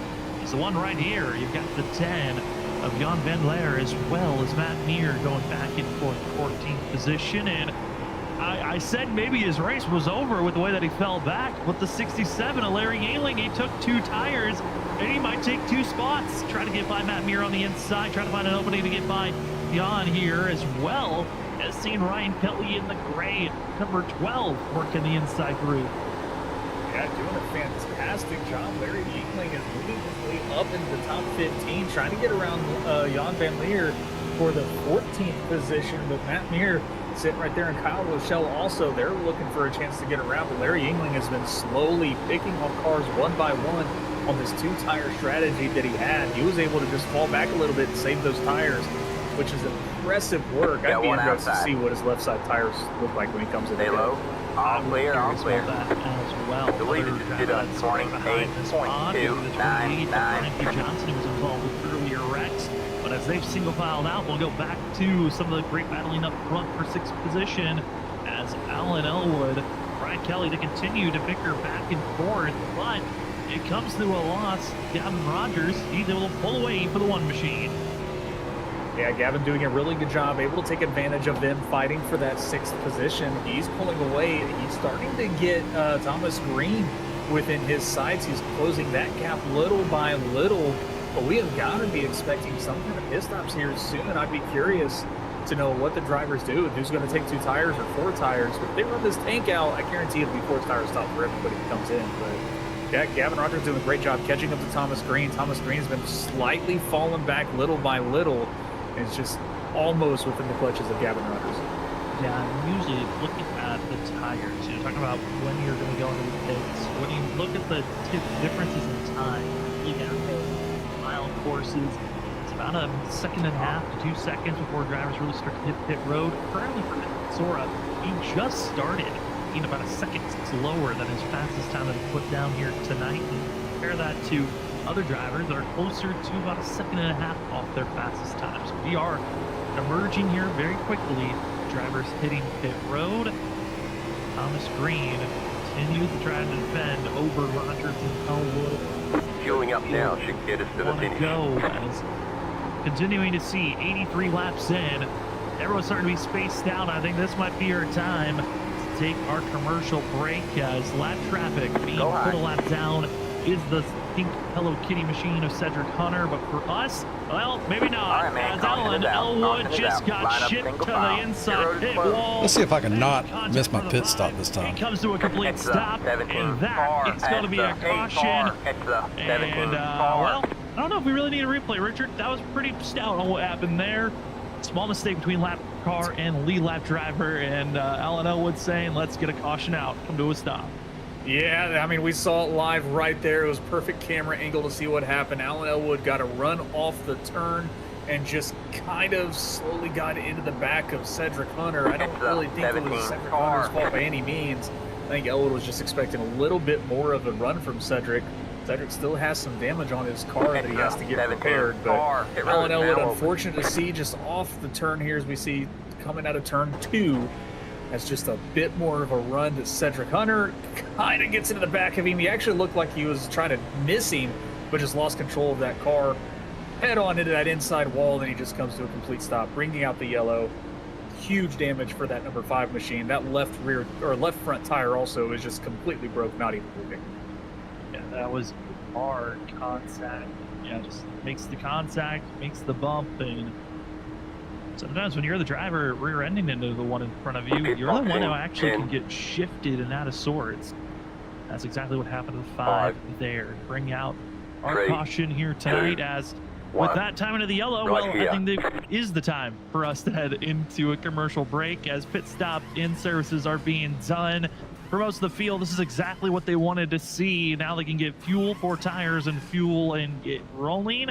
It's the one right here. You've got the 10 of Jan Van Leer, as well as Matt Neer going back and forth, 14th position. And I said maybe his race was over with the way that he fell back. With the 67 of Larry Yingling, he took 2 tires, and he might take 2 spots. Try to get by Matt Neer on the inside, try to find an opening to get by Jan here, as well as seeing Ryan Kelly in the gray, number 12, working the inside group. Yeah, doing a fantastic job. Larry Yingling is moving his way up into the top 15, trying to get around Jan Van Leer for the 14th position, but Matt Neer sitting right there, and Kyle Rochelle also, they're looking for a chance to get around, but Larry Yingling has been slowly picking off cars one by one on this 2-tire strategy that he had. He was able to just fall back a little bit and save those tires, which is impressive work. I'd be interested to see what his left side tires look like when he comes in. Stay low. All clear, all clear. As well. The leader just did a 28.299. Frankie Johnson, who was involved with earlier wrecks. But as they've single filed out, we'll go back to some of the great battling up front for 6th position, as Alan Elwood, Ryan Kelly to continue to bicker back and forth, but it comes to a loss. Gavin Rogers, he's able to pull away for the 1 machine. Yeah, Gavin doing a really good job, able to take advantage of them fighting for that 6th position. He's pulling away. He's starting to get Thomas Green within his sights. He's closing that gap little by little. But we have got to be expecting some kind of pit stops here soon. I'd be curious to know what the drivers do, and who's going to take 2 tires or 4 tires. But if they run this tank out, I guarantee it'll be 4 tires stop for everybody who comes in. But yeah, Gavin Rogers doing a great job catching up to Thomas Green. Thomas Green has been slightly falling back little by little, and it's just almost within the clutches of Gavin Rogers. Yeah, I'm usually looking at the tires. You're talking about when you're going to go into the pits. When you look at the differences in time, looking at mile courses, it's about a second and a half to 2 seconds before drivers really start to hit pit road. Currently for Sora, he just started being about a second slower than his fastest time that he put down here tonight. And compare that to other drivers that are closer to about a second and a half off their fastest time. So we are emerging here very quickly. Drivers hitting pit road. Thomas Green continues to try to defend over Rogers and Elwood. Fueling up now should get us to the finish. Go as continuing to see 83 laps in. Everyone's starting to be spaced out. I think this might be our time to take our commercial break as lap traffic being put a lap down is the pink Hello Kitty machine of Cedric Hunter, but for us, well, maybe not. Right, man, as Alan Elwood just got shipped to the inside pit wall. Let's see if I can not miss my pit stop this time. He comes to a complete stop, and that is going to be a caution. And, well, I don't know if we really need a replay, Richard. That was pretty stout on what happened there. Small mistake between lap car and lead lap driver, and Alan Elwood saying, let's get a caution out, come to a stop. Yeah, I mean, we saw it live right there. It was perfect camera angle to see what happened. Alan Elwood got a run off the turn and just kind of slowly got into the back of Cedric Hunter. I don't really think it was Cedric Hunter's fault by any means. I think Elwood was just expecting a little bit more of a run from Cedric. Cedric still has some damage on his car that he has to get repaired, but Alan Elwood, unfortunate to see just off the turn here as we see coming out of turn 2. Has just a bit more of a run to Cedric Hunter. Kind of gets into the back of him. He actually looked like he was trying to miss him, but just lost control of that car. Head on into that inside wall, then he just comes to a complete stop, bringing out the yellow. Huge damage for that number 5 machine. That left rear or left front tire also is just completely broke, not even moving. Yeah, that was hard contact. Yeah, just makes the contact, makes the bump, and sometimes when you're the driver rear-ending into the one in front of you, you're the one who actually can get shifted and out of sorts. That's exactly what happened to the 5 there. Bring out our caution here tonight as with that time into the yellow, well, I think that is the time for us to head into a commercial break as pit stop in services are being done. For most of the field, this is exactly what they wanted to see. Now they can get fuel for tires and fuel and get rolling.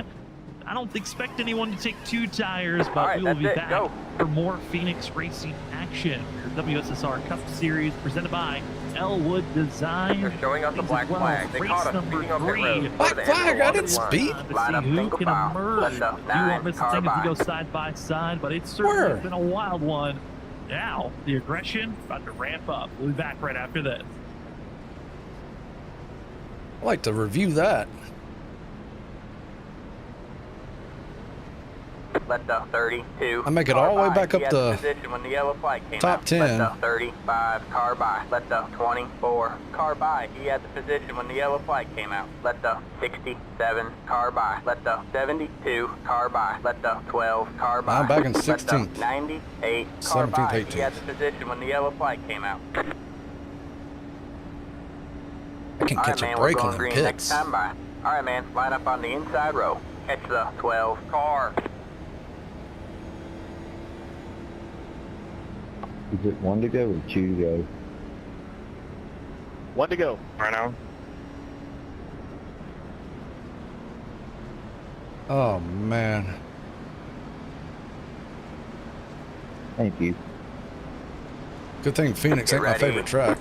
I don't expect anyone to take 2 tires, but we will be back for more Phoenix racing action. Your WSSR Cup Series presented by Elwood Design. They're showing us the black flag. They caught us speeding on pit road. Black flag? I didn't speed. Line up single file. You won't miss a thing if you go side by side, but it's certainly been a wild one. Now, the aggression about to ramp up. We'll be back right after this. I'd like to review that. Let the 32. I make it all the way back up to when the yellow flag came top out. 10. Let the 35 car by. Let the 24 car by. He had the position when the yellow flag came out. Let the 67 car by. Let the 72 car by. Let the 12 car by. I'm back in 16th. Let the 98 car 17th, by. 18th. He had the position when the yellow flag came out. I can catch a break on the pits. Next time by. All right, man. Line up on the inside row. Catch the 12 car. Is it 1 to go or 2 to go? 1 to go. Right now. Oh, man. Thank you. Good thing Phoenix ain't my favorite track.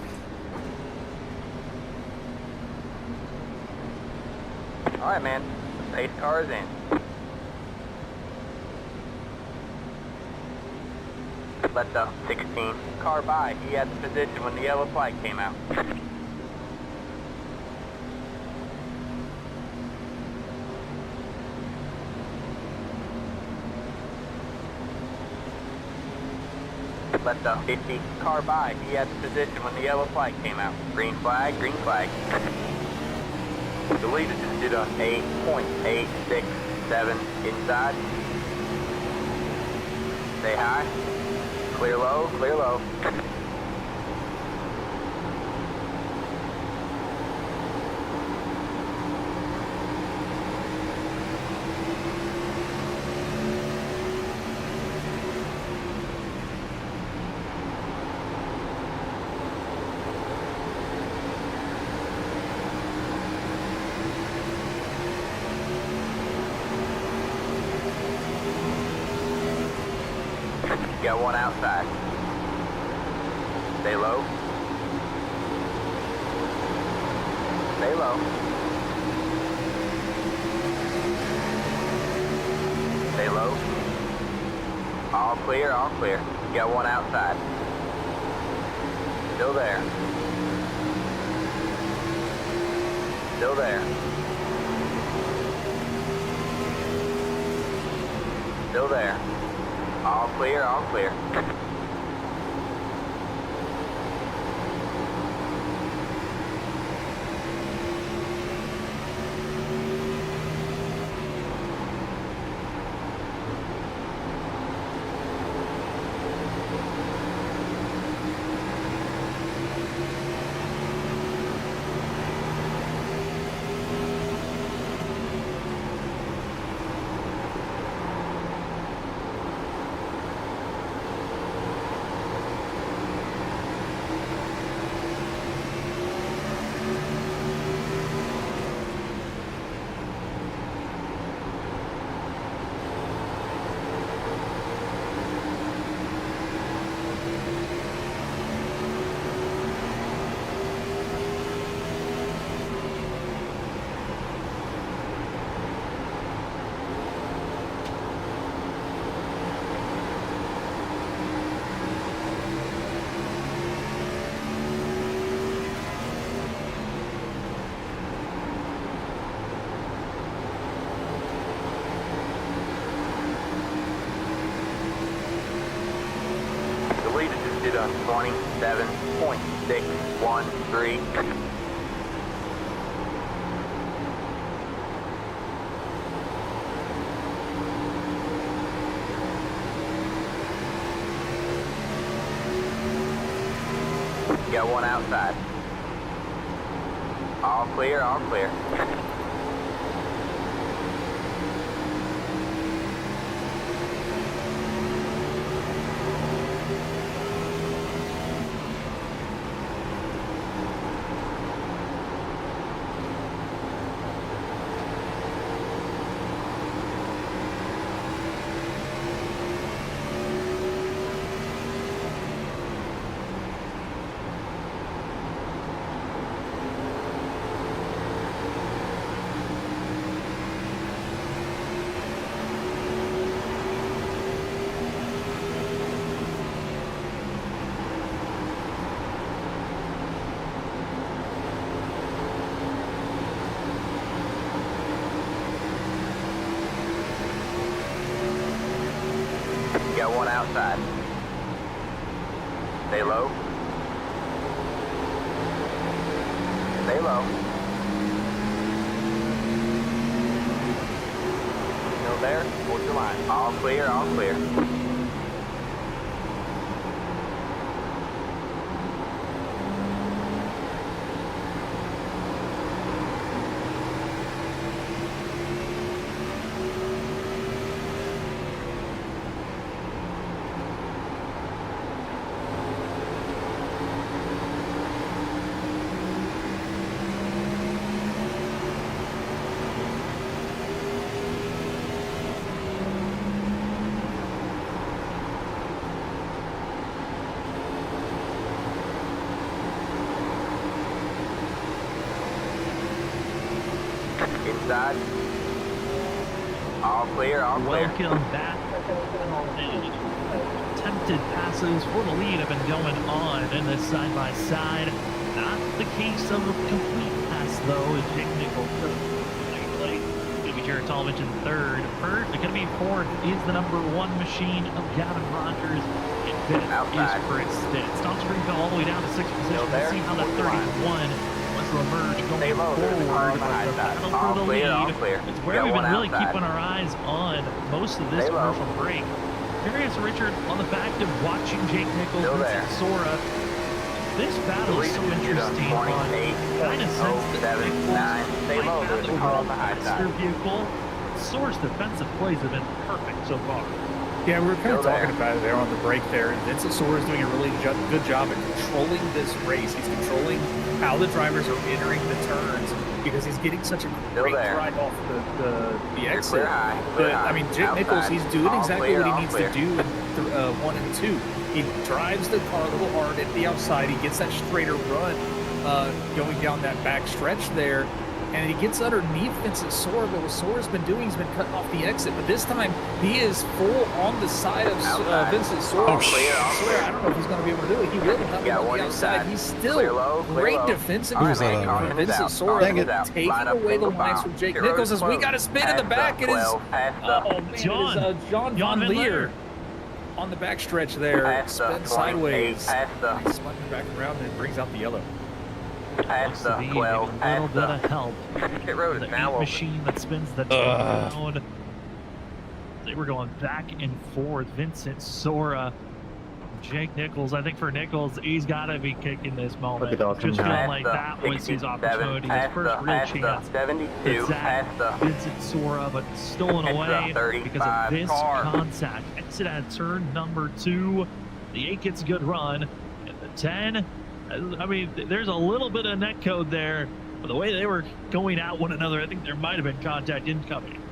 All right, man. Pace cars in. Let the 16 car by. He had the position when the yellow flag came out. Let the 50 car by. He had the position when the yellow flag came out. Green flag, green flag. The leader just did a 8.867 inside. Stay high. Clear low, clear low. Got one outside. Stay low. Stay low. Stay low. All clear, all clear. Got one outside. Still there. Still there. Still there. All clear, all clear. Did a 27.613. Got one outside. All clear, all clear. Got one outside. Stay low. Stay low. Still there? Hold your line. All clear, all clear. Inside. All clear, all clear. Welcome back. Attempted passes for the lead have been going on in this side-by-side. Not the case of a complete pass, though, as Jake Nichols going to be Jared Talmadge in third. Going to be fourth is the #1 machine of Gavin Rogers. And fifth is Chris Stitt. Stonks fell all the way down to 6th position. We'll see how that 31 wants to emerge going forward. The battle for the lead. It's where we've been really keeping our eyes on most of this commercial break. Curious, Richard, on the fact of watching Jake Nichols versus Sora. This battle is so interesting on kind of sense that Nichols might have the faster vehicle. Sora's defensive plays have been perfect so far. Yeah, we were kind of talking about it there on the break there. Vincent Soar is doing a really good job at controlling this race. He's controlling how the drivers are entering the turns because he's getting such a great ride off the exit. But, I mean, Jake Nichols, he's doing exactly what he needs to do in 1 and 2. He drives the car a little hard at the outside. He gets that straighter run going down that back stretch there. And he gets underneath Vincent Soar, but what Soar's been doing, he's been cutting off the exit. But this time, he is full on the side of Vincent Soar. I don't know if he's going to be able to do it. He will have him on the outside. He's still great defensive from Vincent Soar. Taking away the lines from Jake Nichols as we got a spin in the back. It is John Von Leer on the back stretch there. Spin sideways. Spun back around and brings out the yellow. Looks to be a little bit of help. The machine that spins the down. They were going back and forth. Vincent Sora, Jake Nichols. I think for Nichols, he's got to be kicking this moment. Just feeling like that was his opportunity, his first real chance. Vincent Sora, but stolen away because of this contact. Exit at turn number 2. The 8 gets a good run. And the 10. I mean, there's a little bit of net code there, but the way they were going at one another, I think there might have been contact incoming.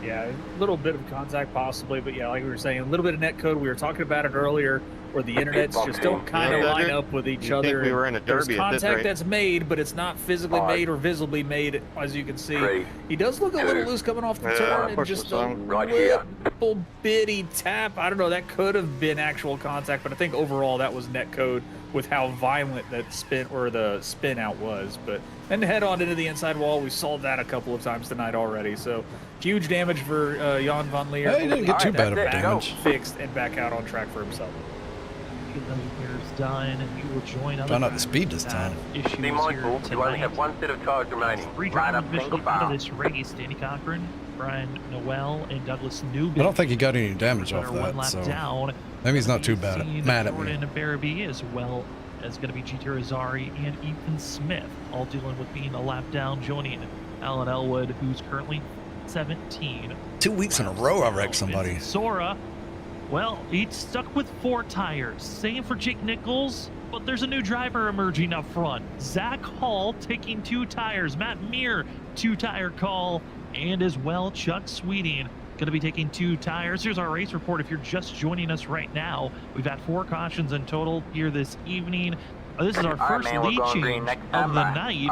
Yeah, a little bit of contact possibly, but yeah, like we were saying, a little bit of net code. We were talking about it earlier, where the internets just don't kind of line up with each other. We were in a derby. There's contact that's made, but it's not physically made or visibly made, as you can see. He does look a little loose coming off the turn, and just a little bitty tap. I don't know, that could have been actual contact, but I think overall that was net code with how violent that spin or the spin out was. But then head on into the inside wall, we saw that a couple of times tonight already. So huge damage for Jan Von Leer. He didn't get too bad of damage. Fixed and back out on track for himself. Get those mirrors done, and you will join other found out the speed this time. Issues here tonight. You only have 1 set of cars remaining. 3 drivers officially out of this race. Danny Cochran, Brian Noel, and Douglas Newby. I don't think he got any damage off that, so maybe he's not too mad at me. Jordan Barabee, as well as going to be GT Rosari and Ethan Smith, all dealing with being a lap down, joining Alan Elwood, who's currently 17. 2 weeks in a row I wrecked somebody. Sora, well, he's stuck with 4 tires. Same for Jake Nichols, but there's a new driver emerging up front. Zach Hall taking 2 tires. Matt Meir, 2-tire call. And as well, Chuck Sweeting going to be taking 2 tires. Here's our race report if you're just joining us right now. We've had 4 cautions in total here this evening. This is our first lead change of the night,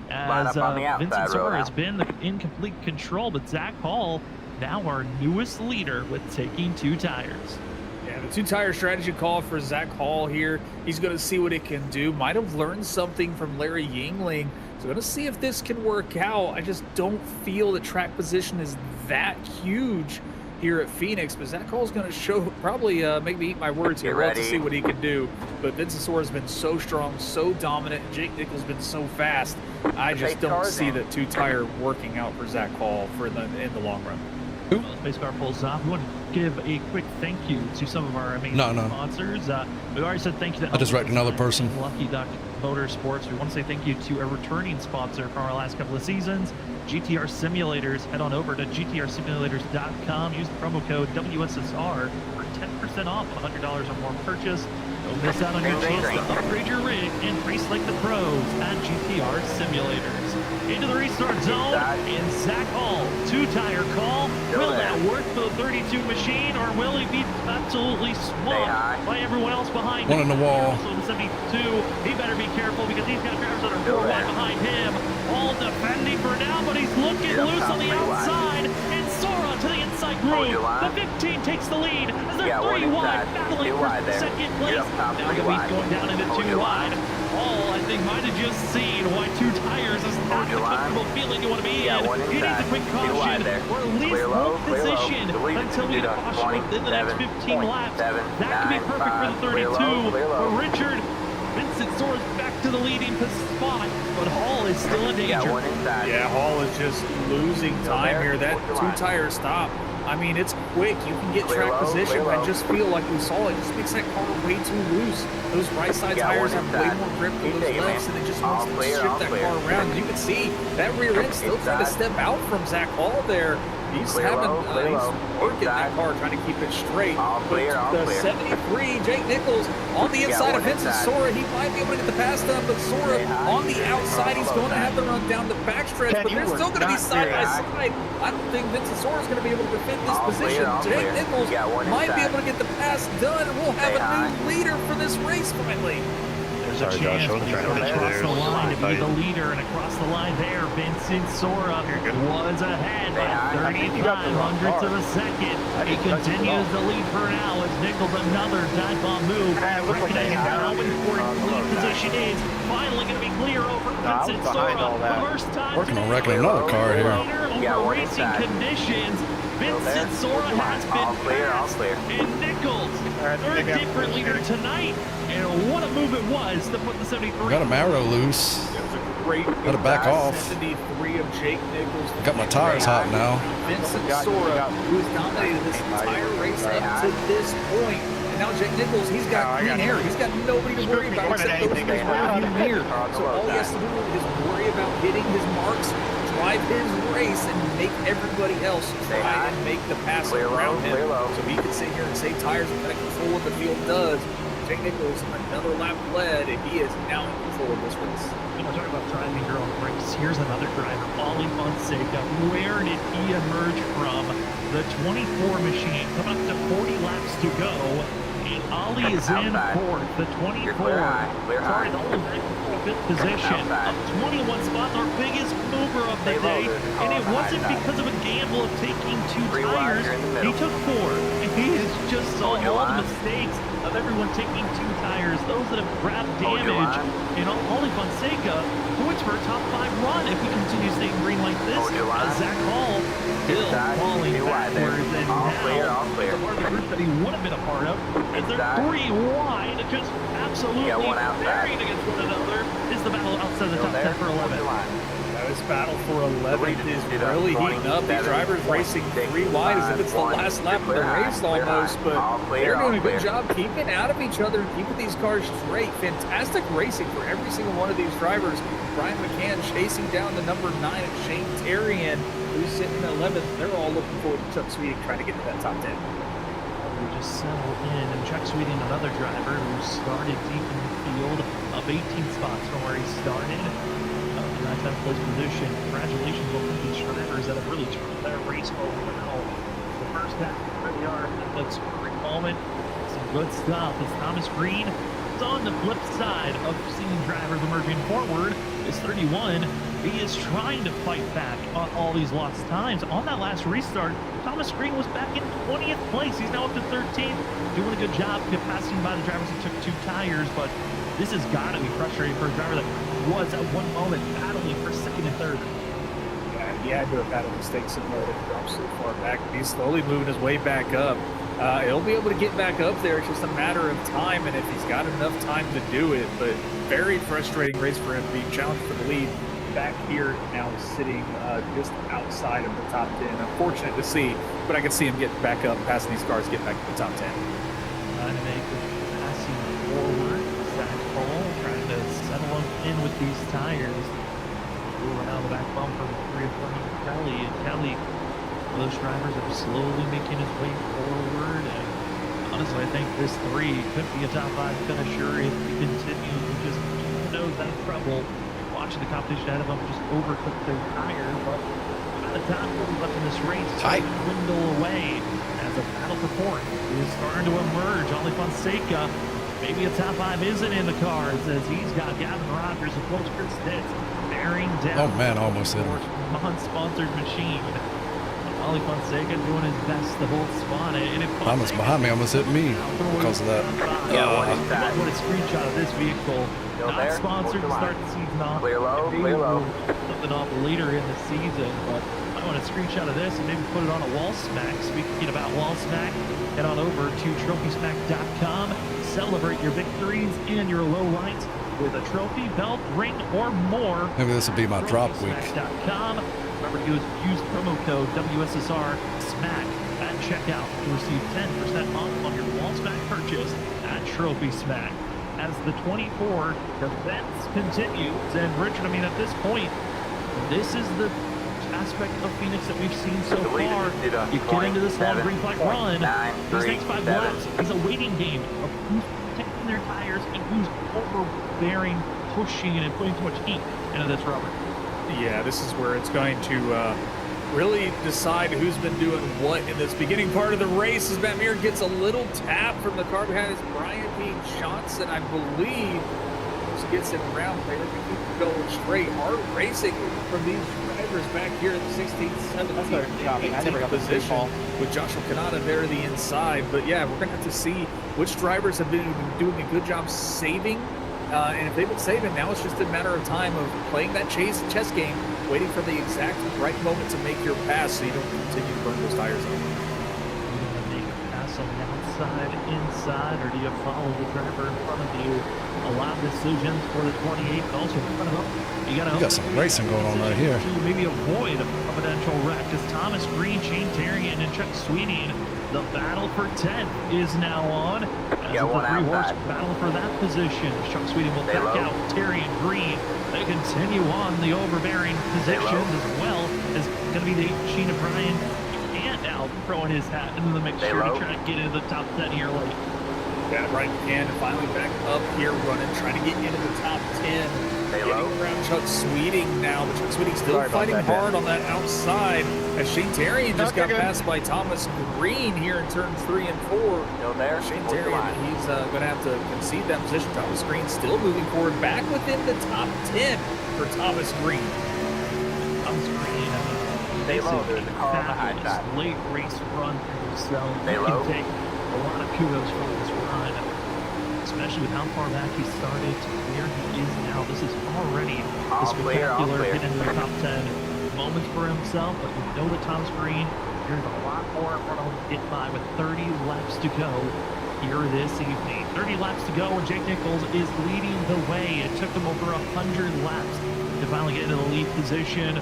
as Vincent Sora has been in complete control, but Zach Hall, now our newest leader with taking 2 tires. Yeah, the 2-tire strategy call for Zach Hall here. He's going to see what it can do. Might have learned something from Larry Yingling. So going to see if this can work out. I just don't feel the track position is that huge here at Phoenix, but Zach Hall's going to show, probably make me eat my words here. We'll have to see what he can do. But Vincent Sora has been so strong, so dominant. Jake Nichols has been so fast. I just don't see the 2-tire working out for Zach Hall in the long run. Well, Space Car pulls off. We want to give a quick thank you to some of our amazing sponsors. We already said thank you to I just wrecked another person. Lucky Duck Motorsports. We want to say thank you to a returning sponsor from our last couple of seasons, GTR Simulators. Head on over to gtrsimulators.com. Use the promo code WSSR for 10% off a $100 or more purchase. Don't miss out on your chance to upgrade your rig and race like the pros at GTR Simulators. Into the restart zone, and Zach Hall, 2-tire call. Will that work for the 32 machine, or will he be absolutely swamped by everyone else behind him? One in the wall. Also the 72, he better be careful because he's got drivers that are 4 wide behind him. All defending for now, but he's looking loose on the outside, and Sora to the inside groove. The 15 takes the lead as they're 3 wide, battling for second place. Now going down into 2 wide. Hall, I think, might have just seen why 2 tires is not the comfortable feeling you want to be in. He needs a quick caution, or at least hold position until we get a caution within the next 15 laps. That could be perfect for the 32. But Richard, Vincent Sora's back to the leading spot, but Hall is still in danger. Yeah, Hall is just losing time here. That 2-tire stop, I mean, it's quick. You can get track position. I just feel like we saw it just makes that car way too loose. Those right side tires have way more grip than those lefts, and it just wants to shift that car around. And you can see that rear end still trying to step out from Zach Hall there. He's working that car, trying to keep it straight. The 73, Jake Nichols on the inside of Vincent Sora. He might be able to get the pass done, but Sora on the outside. He's going to have to run down the backstretch, but they're still going to be side by side. I don't think Vincent Sora's going to be able to defend this position. Jake Nichols might be able to get the pass done, and we'll have a new leader for this race finally. There's a chance when he's going to cross the line to be the leader, and across the line there, Vincent Sora was ahead by 35 hundredths of a second. He continues to lead for now as Nichols another dive bomb move. Recognizing how important lead position is. Finally going to be clear over Vincent Sora. The first time working on wrecking another car here. Over racing conditions. Vincent Sora has been passed, and Nichols, third different leader tonight. And what a move it was to put the 73. Got a Marrow loose. It was a great got to back off. 73 of Jake Nichols. Got my tires hot now. Vincent Sora, who's dominated this entire race up to this point. And now Jake Nichols, he's got clean air. He's got nobody to worry about except those guys around him here. So all he has to do is worry about hitting his marks, drive his race, and make everybody else try and make the pass around him. So he can sit here and say tires are going to control what the field does. Jake Nichols, another lap led, and he is now in control of this race. You know, talking about driving your own race, here's another driver, Ollie Fonseca. Where did he emerge from? The 24 machine, coming up to 40 laps to go, and Ollie is in fourth. The 24, sorry, the only back in fifth position, up 21 spots, our biggest mover of the day, and it wasn't because of a gamble of taking 2 tires. He took 4, and he has just saw all the mistakes of everyone taking 2 tires, those that have grabbed damage, and Ollie Fonseca points for a top 5 run if he continues staying green like this. Zach Hall still falling backwards, and now the part of the group that he would have been a part of, as they're 3 wide, just absolutely buried against one another, is the battle outside the top 10 for 11. This battle for 11 is really heating up. These drivers racing 3 wide as if it's the last lap of the race almost, but they're doing a good job keeping out of each other and keeping these cars straight. Fantastic racing for every single one of these drivers. Brian McCann chasing down the number 9 at Shane Terrian, who's sitting in 11th. They're all looking forward to Chuck Sweeting trying to get to that top 10. We just settle in, and Chuck Sweeting, another driver who started deep in the field, up 18 spots from where he started. 10th place position. Congratulations to these drivers that have really turned their race over now. The first half, here we are. That's a great moment. Some good stuff. As Thomas Green is on the flip side of seeing drivers emerging forward. Is 31. He is trying to fight back on all these lost times. On that last restart, Thomas Green was back in 20th place. He's now up to 13th. Doing a good job passing by the drivers who took 2 tires, but this has got to be frustrating for a driver that was at one moment battling for 2nd and 3rd. Yeah, he had to have had a mistake similar to drop so far back. He's slowly moving his way back up. He'll be able to get back up there. It's just a matter of time, and if he's got enough time to do it. But very frustrating race for him, being challenged for the lead. Back here now sitting just outside of the top 10. Unfortunate to see, but I can see him get back up, passing these cars, get back to the top 10. Trying to make the passing forward. Zach Paul trying to settle him in with these tires. Around the back bumper with 3 of Kelly. And Kelly, those drivers are slowly making his way forward. And honestly, I think this 3 could be a top 5 finisher if he continues to just knows that trouble. Watching the competition ahead of them just overcook their tires, but by the time we'll be left in this race, it's dwindle away as a battle for fourth is starting to emerge. Ollie Fonseca, maybe a top 5 isn't in the cards as he's got Gavin Rogers and Coach Chris Stitz bearing down. Oh man, almost hit him. Non-sponsored machine. Ollie Fonseca doing his best to hold spot, and if Thomas behind me almost hit me because of that. What a screenshot of this vehicle. Not sponsored to start the season off. Clear low, clear low. Something off later in the season, but I want a screenshot of this and maybe put it on a wall smack. Speaking about wall smack, head on over to trophysmack.com. Celebrate your victories and your low lights with a trophy, belt, ring, or more. Maybe this will be my drop week. Remember to use promo code WSSR SMACK at checkout to receive 10% off on your wall smack purchase at Trophy Smack. As the 24 defense continues, and Richard, I mean, at this point, this is the aspect of Phoenix that we've seen so far. You get into this long green flag run, these next 5 laps is a waiting game of who's protecting their tires and who's overbearing, pushing, and putting too much heat into this rubber. Yeah, this is where it's going to really decide who's been doing what in this beginning part of the race. As Matt Muir gets a little tap from the car behind us, Brian P. Johnson, I believe, just gets it around there to keep it going straight. Hard racing from these drivers back here in the 16th, 17th, 18th position with Joshua Kanata there the inside. But yeah, we're going to have to see which drivers have been doing a good job saving. And if they've been saving, now it's just a matter of time of playing that chess game, waiting for the exact right moment to make your pass so you don't continue to burn those tires out. Do you make a pass on the outside, inside, or do you follow the driver in front of you? A lot of decisions for the 28, but also in front of them. You got some racing going on right here. To maybe avoid a potential wreck as Thomas Green, Shane Terrian, and Chuck Sweeting. The battle for 10th is now on. As the 3-horse battle for that position. Chuck Sweeting will back out. Terry and Green, they continue on the overbearing positions as well as going to be the Sheen O'Brien and now throwing his hat into the mix here to try to get into the top 10 here late. Yeah, Brian Buchanan finally back up here running, trying to get into the top 10. Getting around Chuck Sweeting now, but Chuck Sweeting still fighting hard on that outside as Shane Terrian just got passed by Thomas Green here in turn 3 and 4. Still there. Shane Terrian, he's going to have to concede that position. Thomas Green still moving forward, back within the top 10 for Thomas Green. Thomas Green, there's a car on the high side. Late race run for himself. He can take a lot of kudos from this run, especially with how far back he started to where he is now. This is already a spectacular get into the top 10 moments for himself, but we know that Thomas Green, there's a lot more in front of him to get by with 30 laps to go here this evening. 30 laps to go, and Jake Nichols is leading the way. It took him over 100 laps to finally get into the lead position.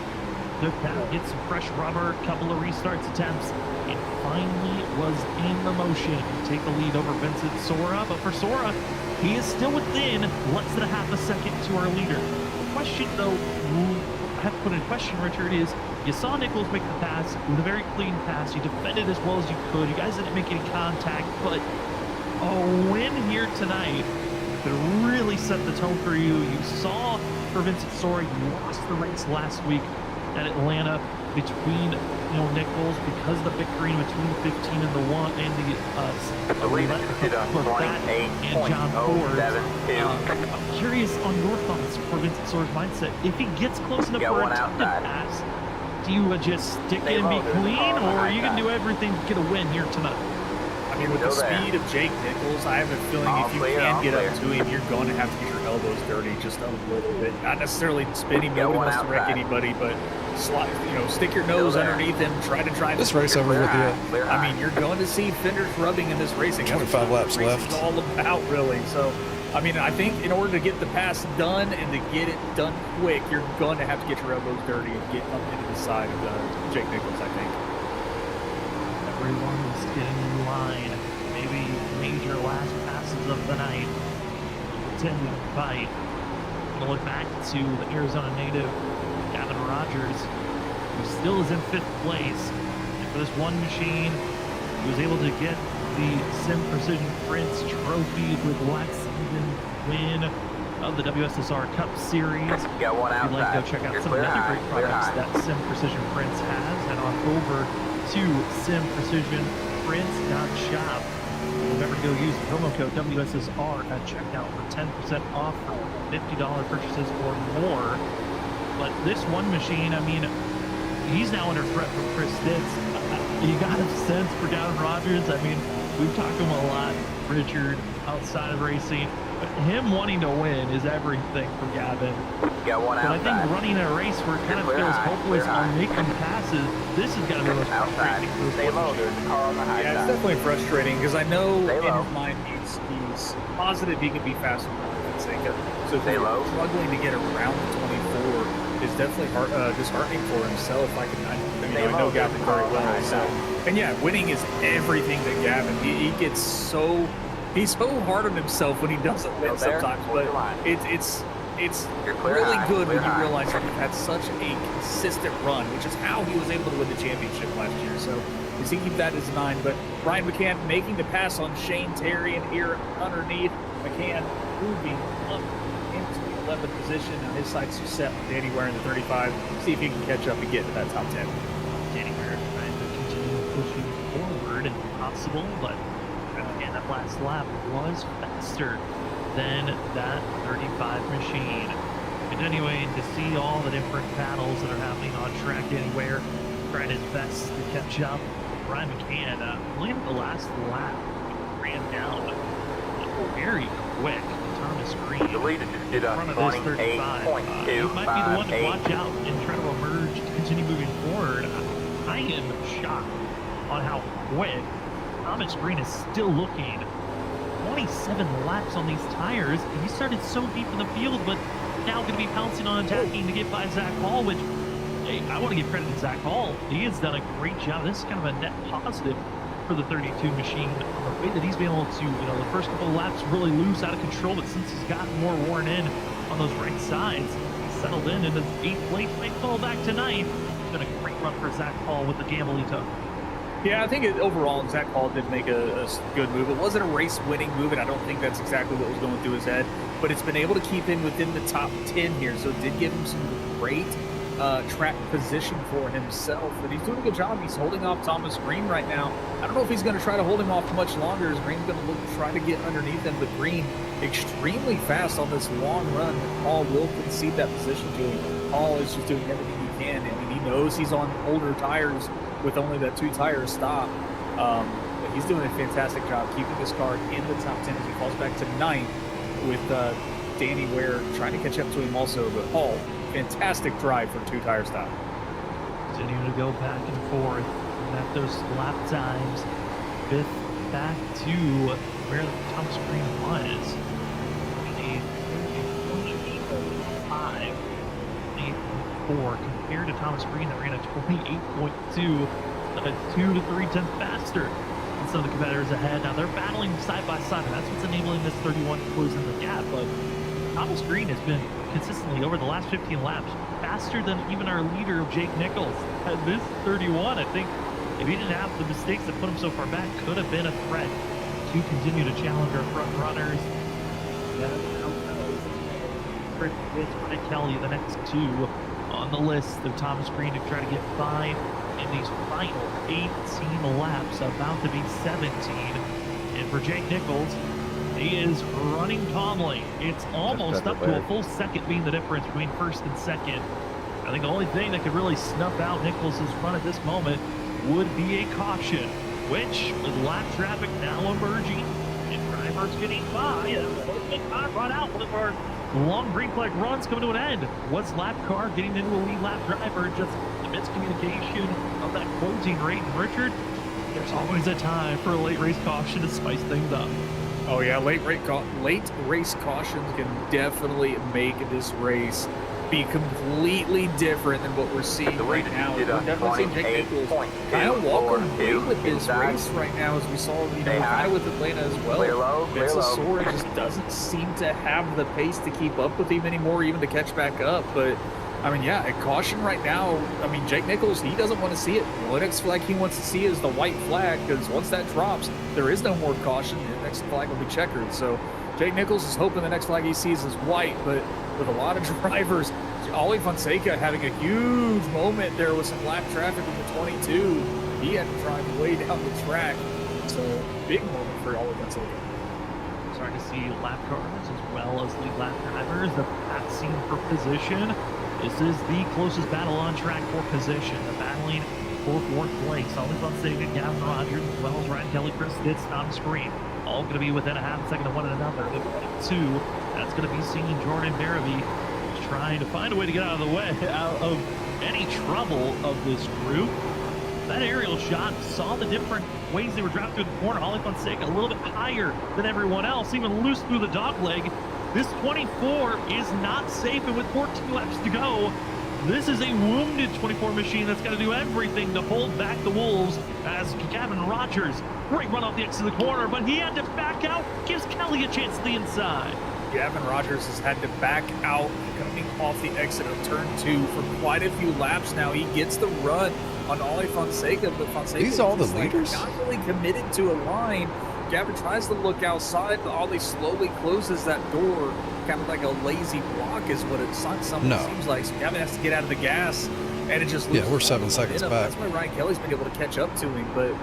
Took that, get some fresh rubber, couple of restarts attempts, and finally was in the motion to take the lead over Vincent Sora. But for Sora, he is still within less than a half a second to our leader. The question, though, I have to put in question, Richard, is you saw Nichols make the pass with a very clean pass. You defended as well as you could. You guys didn't make any contact, but a win here tonight could really set the tone for you. You saw for Vincent Sora, you lost the race last week at Atlanta between Nichols because of the bickering between the 15 and the 1 and and John Ford. I'm curious on your thoughts for Vincent Sora's mindset. If he gets close enough for a attempted pass, do you just stick it and be clean, or are you going to do everything to get a win here tonight? I mean, with the speed of Jake Nichols, I have a feeling if you can get up to him, you're going to have to get your elbows dirty just a little bit. Not necessarily spinning, nobody wants to wreck anybody, but stick your nose underneath him, try to drive this race over with you. I mean, you're going to see fenders rubbing in this racing. 25 laps left. It's all about, really. So, I mean, I think in order to get the pass done and to get it done quick, you're going to have to get your elbows dirty and get up into the side of Jake Nichols, I think. Everyone is getting in line. Maybe major last passes of the night. Continue to fight. We'll look back to the Arizona native, Gavin Rogers, who still is in 5th place. And for this one machine, he was able to get the Sim Precision Prince trophy with last season's win of the WSSR Cup Series. If you'd like to go check out some of the other great products that Sim Precision Prince has, head on over to simprecisionprince.shop. Remember to go use the promo code WSSR at checkout for 10% off for $50 purchases or more. But this one machine, I mean, he's now under threat from Chris Stitz. You got a sense for Gavin Rogers. I mean, we've talked to him a lot, Richard, outside of racing. But him wanting to win is everything for Gavin. But I think running a race where it kind of feels hopeless on making passes, this has got to be the most frustrating. Yeah, it's definitely frustrating because I know in his mind he's positive he could be faster than Fonseca. So if he's struggling to get around the 24, is definitely disheartening for himself. I know Gavin very well. So, and yeah, winning is everything to Gavin. He gets he's so hard on himself when he doesn't win sometimes, but it's it's really good when you realize that you've had such a consistent run, which is how he was able to win the championship last year. So you see, keep that as in mind. But Ryan McCann making the pass on Shane Terry and here underneath. McCann moving up into the 11th position. Now his sights are set on Danny Ware in the 35. See if he can catch up and get to that top 10. Danny Ware trying to continue pushing forward if possible, but again, that last lap was faster than that 35 machine. And anyway, to see all the different battles that are happening on track, Danny Ware trying his best to catch up. Ryan McCann, really at the last lap, ran down very quick. Thomas Green The leader just did in front of this 35. He might be the one to watch out and try to emerge to continue moving forward. I am shocked on how quick Thomas Green is still looking. 27 laps on these tires, and he started so deep in the field, but now going to be pouncing on attacking to get by Zach Hall, which, hey, I want to give credit to Zach Hall. He has done a great job. This is kind of a net positive for the 32 machine. The way that he's been able to, the first couple of laps really loose, out of control, but since he's gotten more worn in on those right sides, he's settled in his 8th place, might fall back tonight. It's been a great run for Zach Hall with the gamble he took. Yeah, I think overall Zach Hall did make a good move. It wasn't a race-winning move, and I don't think that's exactly what was going through his head, but it's been able to keep him within the top 10 here, so it did give him some great track position for himself, and he's doing a good job. He's holding off Thomas Green right now. I don't know if he's going to try to hold him off much longer, as Green's going to try to get underneath him, but Green extremely fast on this long run. Hall will concede that position to him. Hall is just doing everything he can. I mean, he knows he's on older tires with only that 2-tire stop. But he's doing a fantastic job keeping this car in the top 10 as he falls back to 9th with Danny Ware trying to catch up to him also. But Hall, fantastic drive for 2-tire stop. Continuing to go back and forth at those lap times. 5th back to where Thomas Green was. 5. 8.4 compared to Thomas Green that ran a 28.2, 2 to 3 tenths faster than some of the competitors ahead. Now they're battling side by side, and that's what's enabling this 31 to close in the gap. But Thomas Green has been consistently over the last 15 laps faster than even our leader, Jake Nichols. At this 31, I think if he didn't have the mistakes that put him so far back, could have been a threat to continue to challenge our front runners. I tell you, the next 2 on the list of Thomas Green to try to get 5 in these final 18 laps, about to be 17. And for Jake Nichols, he is running calmly. It's almost up to a full second being the difference between first and second. I think the only thing that could really snuff out Nichols' run at this moment would be a caution, which with lap traffic now emerging and drivers getting by, run out one of our long green flag runs coming to an end. Was lap car getting into a lead lap driver, just the miscommunication of that closing rate. And Richard, there's always a time for a late race caution to spice things up. Oh yeah, late race cautions can definitely make this race be completely different than what we're seeing right now. We're definitely seeing Jake Nichols kind of walk away with this race right now, as we saw, kind of with Atlanta as well. Vincent Sora just doesn't seem to have the pace to keep up with him anymore, even to catch back up. But I mean, yeah, a caution right now. I mean, Jake Nichols, he doesn't want to see it. The next flag he wants to see is the white flag, because once that drops, there is no more caution. The next flag will be checkered. So Jake Nichols is hoping the next flag he sees is white, but with a lot of drivers, Ollie Fonseca having a huge moment there with some lap traffic with the 22. He had to drive way down the track. So big moment for Ollie Fonseca. Starting to see lap cars as well as lead lap drivers. The path scene for position. This is the closest battle on track for position. The battling for 4th place. Ollie Fonseca, Gavin Rogers, as well as Ryan Kelly, Chris Ditz, Thomas Green. All going to be within a half second of one another. The 2, that's going to be seeing Jordan Barabee trying to find a way to get out of the way, out of any trouble of this group. That aerial shot saw the different ways they were driving through the corner. Ollie Fonseca a little bit higher than everyone else, even loose through the dog leg. This 24 is not safe, and with 14 laps to go, this is a wounded 24 machine that's got to do everything to hold back the Wolves. As Gavin Rogers, great run off the exit of the corner, but he had to back out, gives Kelly a chance to the inside. Gavin Rogers has had to back out coming off the exit of turn 2 for quite a few laps now. He gets the run on Ollie Fonseca, but Fonseca These all the leaders? Not really committed to a line. Gavin tries to look outside, but Ollie slowly closes that door, kind of like a lazy block is what it seems like. So Gavin has to get out of the gas, and it just loses we're 7 seconds back. That's why Ryan Kelly's been able to catch up to him, but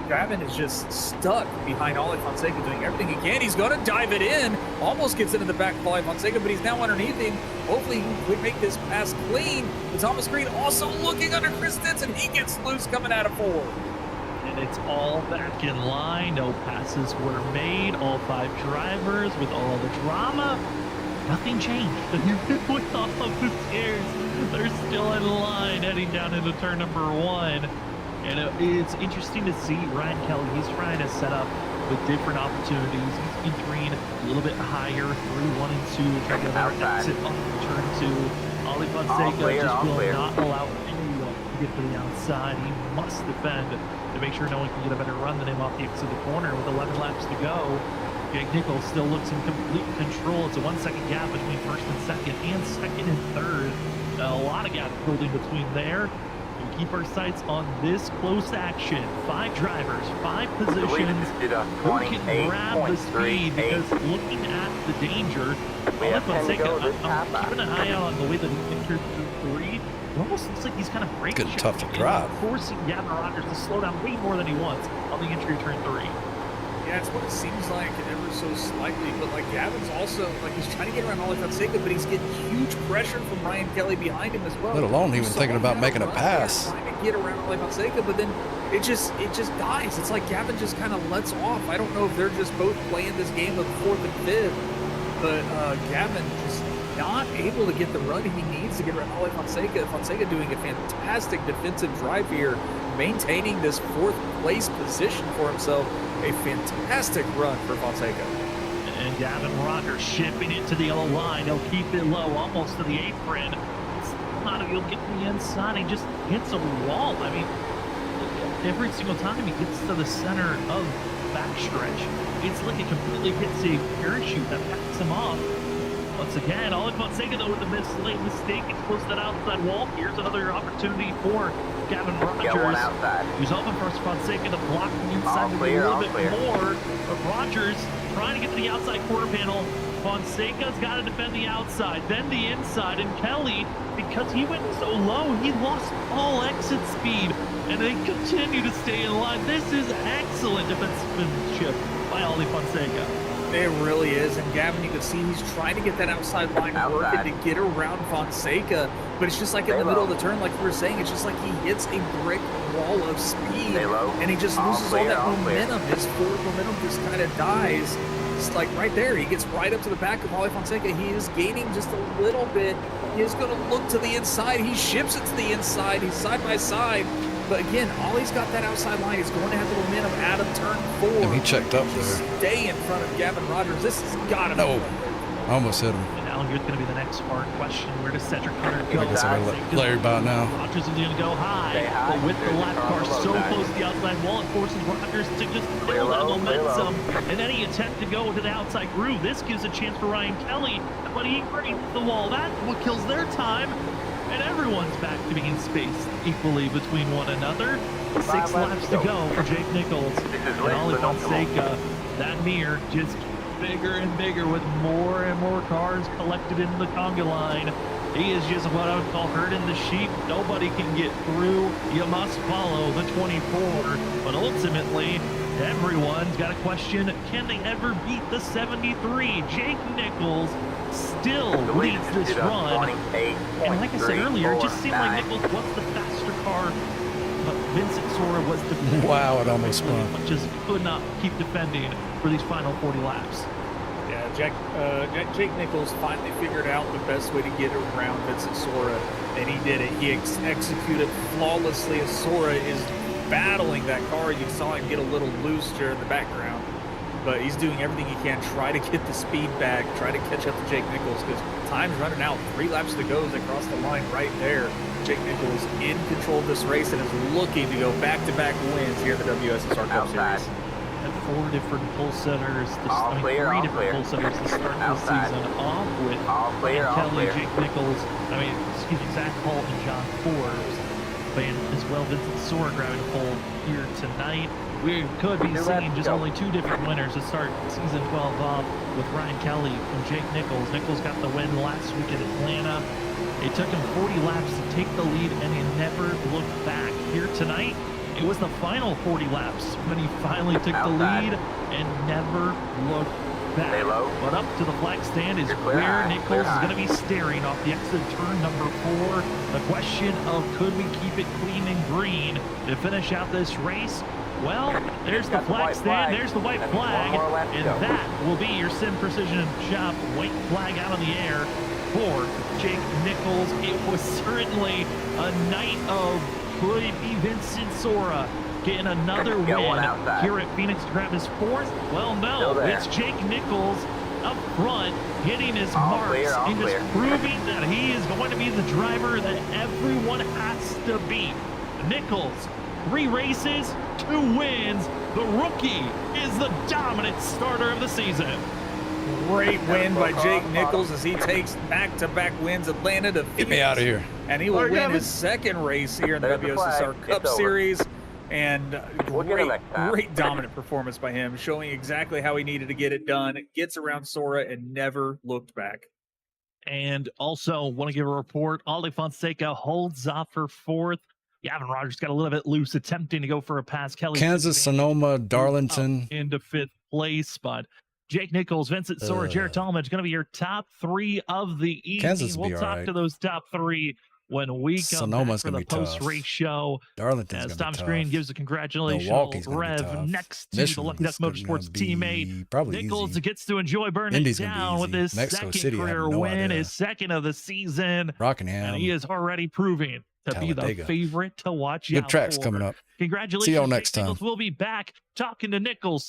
Gavin is just stuck behind Ollie Fonseca doing everything he can. He's going to dive it in. Almost gets into the back of Ollie Fonseca, but he's now underneath him. Hopefully he can make this pass clean. But Thomas Green also looking under Chris Stinson. He gets loose coming out of 4. And it's all back in line. No passes were made. All 5 drivers with all the drama. Nothing changed. With all of the stairs, they're still in line heading down into turn number 1. And it's interesting to see Ryan Kelly. He's trying to set up with different opportunities. He's entering a little bit higher through 1 and 2, trying to exit on turn 2. Ollie Fonseca just will not allow anyone to get to the outside. He must defend to make sure no one can get a better run than him off the exit of the corner with 11 laps to go. Jake Nichols still looks in complete control. It's a 1 second gap between first and second and third. A lot of gap building between there. We keep our sights on this close action. 5 drivers, 5 positions. Who can grab the speed? Because looking at the danger, Ollie Fonseca, I'm keeping an eye out on the way that he entered through 3. It almost looks like he's kind of breaking. Getting tough to drive. Forcing Gavin Rogers to slow down way more than he wants on the entry of turn 3. Yeah, it's what it seems like ever so slightly, but like Gavin's also, like he's trying to get around Ollie Fonseca, but he's getting huge pressure from Ryan Kelly behind him as well. Let alone even thinking about making a pass. Trying to get around Ollie Fonseca, but then it just dies. It's like Gavin just kind of lets off. I don't know if they're just both playing this game of 4th and 5th, but Gavin just not able to get the run he needs to get around Ollie Fonseca. Fonseca doing a fantastic defensive drive here, maintaining this 4th place position for himself. A fantastic run for Fonseca. And Gavin Rogers shipping it to the yellow line. He'll keep it low, almost to the apron. It's not he'll get to the inside. He just hits a wall. I mean, every single time he gets to the center of the backstretch, it's like it completely hits a parachute that backs him off. Once again, Ollie Fonseca, though, with a late mistake, exposed that outside wall. Here's another opportunity for Gavin Rogers. He's open for Fonseca to block the inside a little bit more. But Rogers trying to get to the outside quarter panel. Fonseca's got to defend the outside, then the inside. And Kelly, because he went so low, he lost all exit speed. And they continue to stay in line. This is excellent defensemanship by Ollie Fonseca. It really is, and Gavin, you can see he's trying to get that outside line working to get around Fonseca, but it's just like in the middle of the turn, like you were saying, it's just like he hits a brick wall of speed, and he just loses all that momentum. His forward momentum just kind of dies. It's like right there, he gets right up to the back of Ollie Fonseca. He is gaining just a little bit. He is going to look to the inside. He ships it to the inside. He's side by side. But again, Ollie's got that outside line. He's going to have the momentum out of turn 4. And he checked up there. Stay in front of Gavin Rogers. This has got to be. No, I almost hit him. And now here's going to be the next hard question. Where does Cedric Hunter go? I guess I'm going to let Larry by now. Rogers is going to go high, but with the lap car so close to the outside wall, it forces Rogers to just kill that momentum. And any attempt to go into the outside groove, this gives a chance for Ryan Kelly, but he breaks the wall. That's what kills their time. And everyone's back to being spaced equally between one another. 6 laps to go for Jake Nichols and Ollie Fonseca. That mirror just bigger and bigger with more and more cars collected in the conga line. He is just what I would call herding the sheep. Nobody can get through. You must follow the 24. But ultimately, everyone's got a question, can they ever beat the 73? Jake Nichols still leads this run. And like I said earlier, it just seemed like Nichols was the faster car, but Vincent Sora was the wow, it almost spun. Just could not keep defending for these final 40 laps. Yeah, Jake Nichols finally figured out the best way to get around Vincent Sora, and he did it. He executed flawlessly as Sora is battling that car. You saw him get a little loose there in the background, but he's doing everything he can, try to get the speed back, try to catch up to Jake Nichols, because time's running out. 3 laps to go as they cross the line right there. Jake Nichols in control of this race and is looking to go back-to-back wins here at the WSSR Cup Series. 4 different pole setters, clear, 3 all different clear. pole setters to start the Outside. season off with All clear, Ryan all Kelly, clear. Jake Nichols, Zach Holt and John Forbes. And as well, Vincent Sora grabbing a pole here tonight. We could be seeing just only 2 different winners to start season 12 off with Ryan Kelly and Jake Nichols. Nichols got the win last week in Atlanta. It took him 40 laps to take the lead, and he never looked back. Here tonight, it was the final 40 laps when he finally took the lead and never looked back. But up to the flag stand is where Nichols is going to be staring off the exit turn number 4. The question of could we keep it clean and green to finish out this race? Well, there's the flag stand, there's the white flag, and that will be your Sim Precision Shop white flag out in the air for Jake Nichols. It was certainly a night of could it be Vincent Sora getting another win here at Phoenix to grab his 4th? Well, no, it's Jake Nichols up front getting his marks and just proving that he is going to be the driver that everyone has to beat. Nichols, 3 races, 2 wins. The rookie is the dominant starter of the season. Great win by Jake Nichols as he takes back-to-back wins, Atlanta to Phoenix. Get me out of here. And he will win his 2nd race here in the WSSR Cup Series. And great dominant performance by him, showing exactly how he needed to get it done. Gets around Sora and never looked back. And also want to give a report. Aldi Fonseca holds off for 4th. Gavin Rogers got a little bit loose, attempting to go for a pass. Kelly Kansas, Sonoma, Darlington into 5th place, but Jake Nichols, Vincent Sora, Jared Tallmadge going to be your top 3 of the evening. Kansas we'll talk to those top 3 when we come back for the post-race show. Darlington's as Thomas Green gives a congratulations rev next to the Lucky Duck Motorsports teammate. Nichols gets to enjoy burning it down with his Mexico 2nd City, career win, his 2nd of the season. Rockingham, and he is already proving to be the favorite to watch. Good tracks coming up. Congratulations. See y'all next time. Nichols will be back talking to Nichols.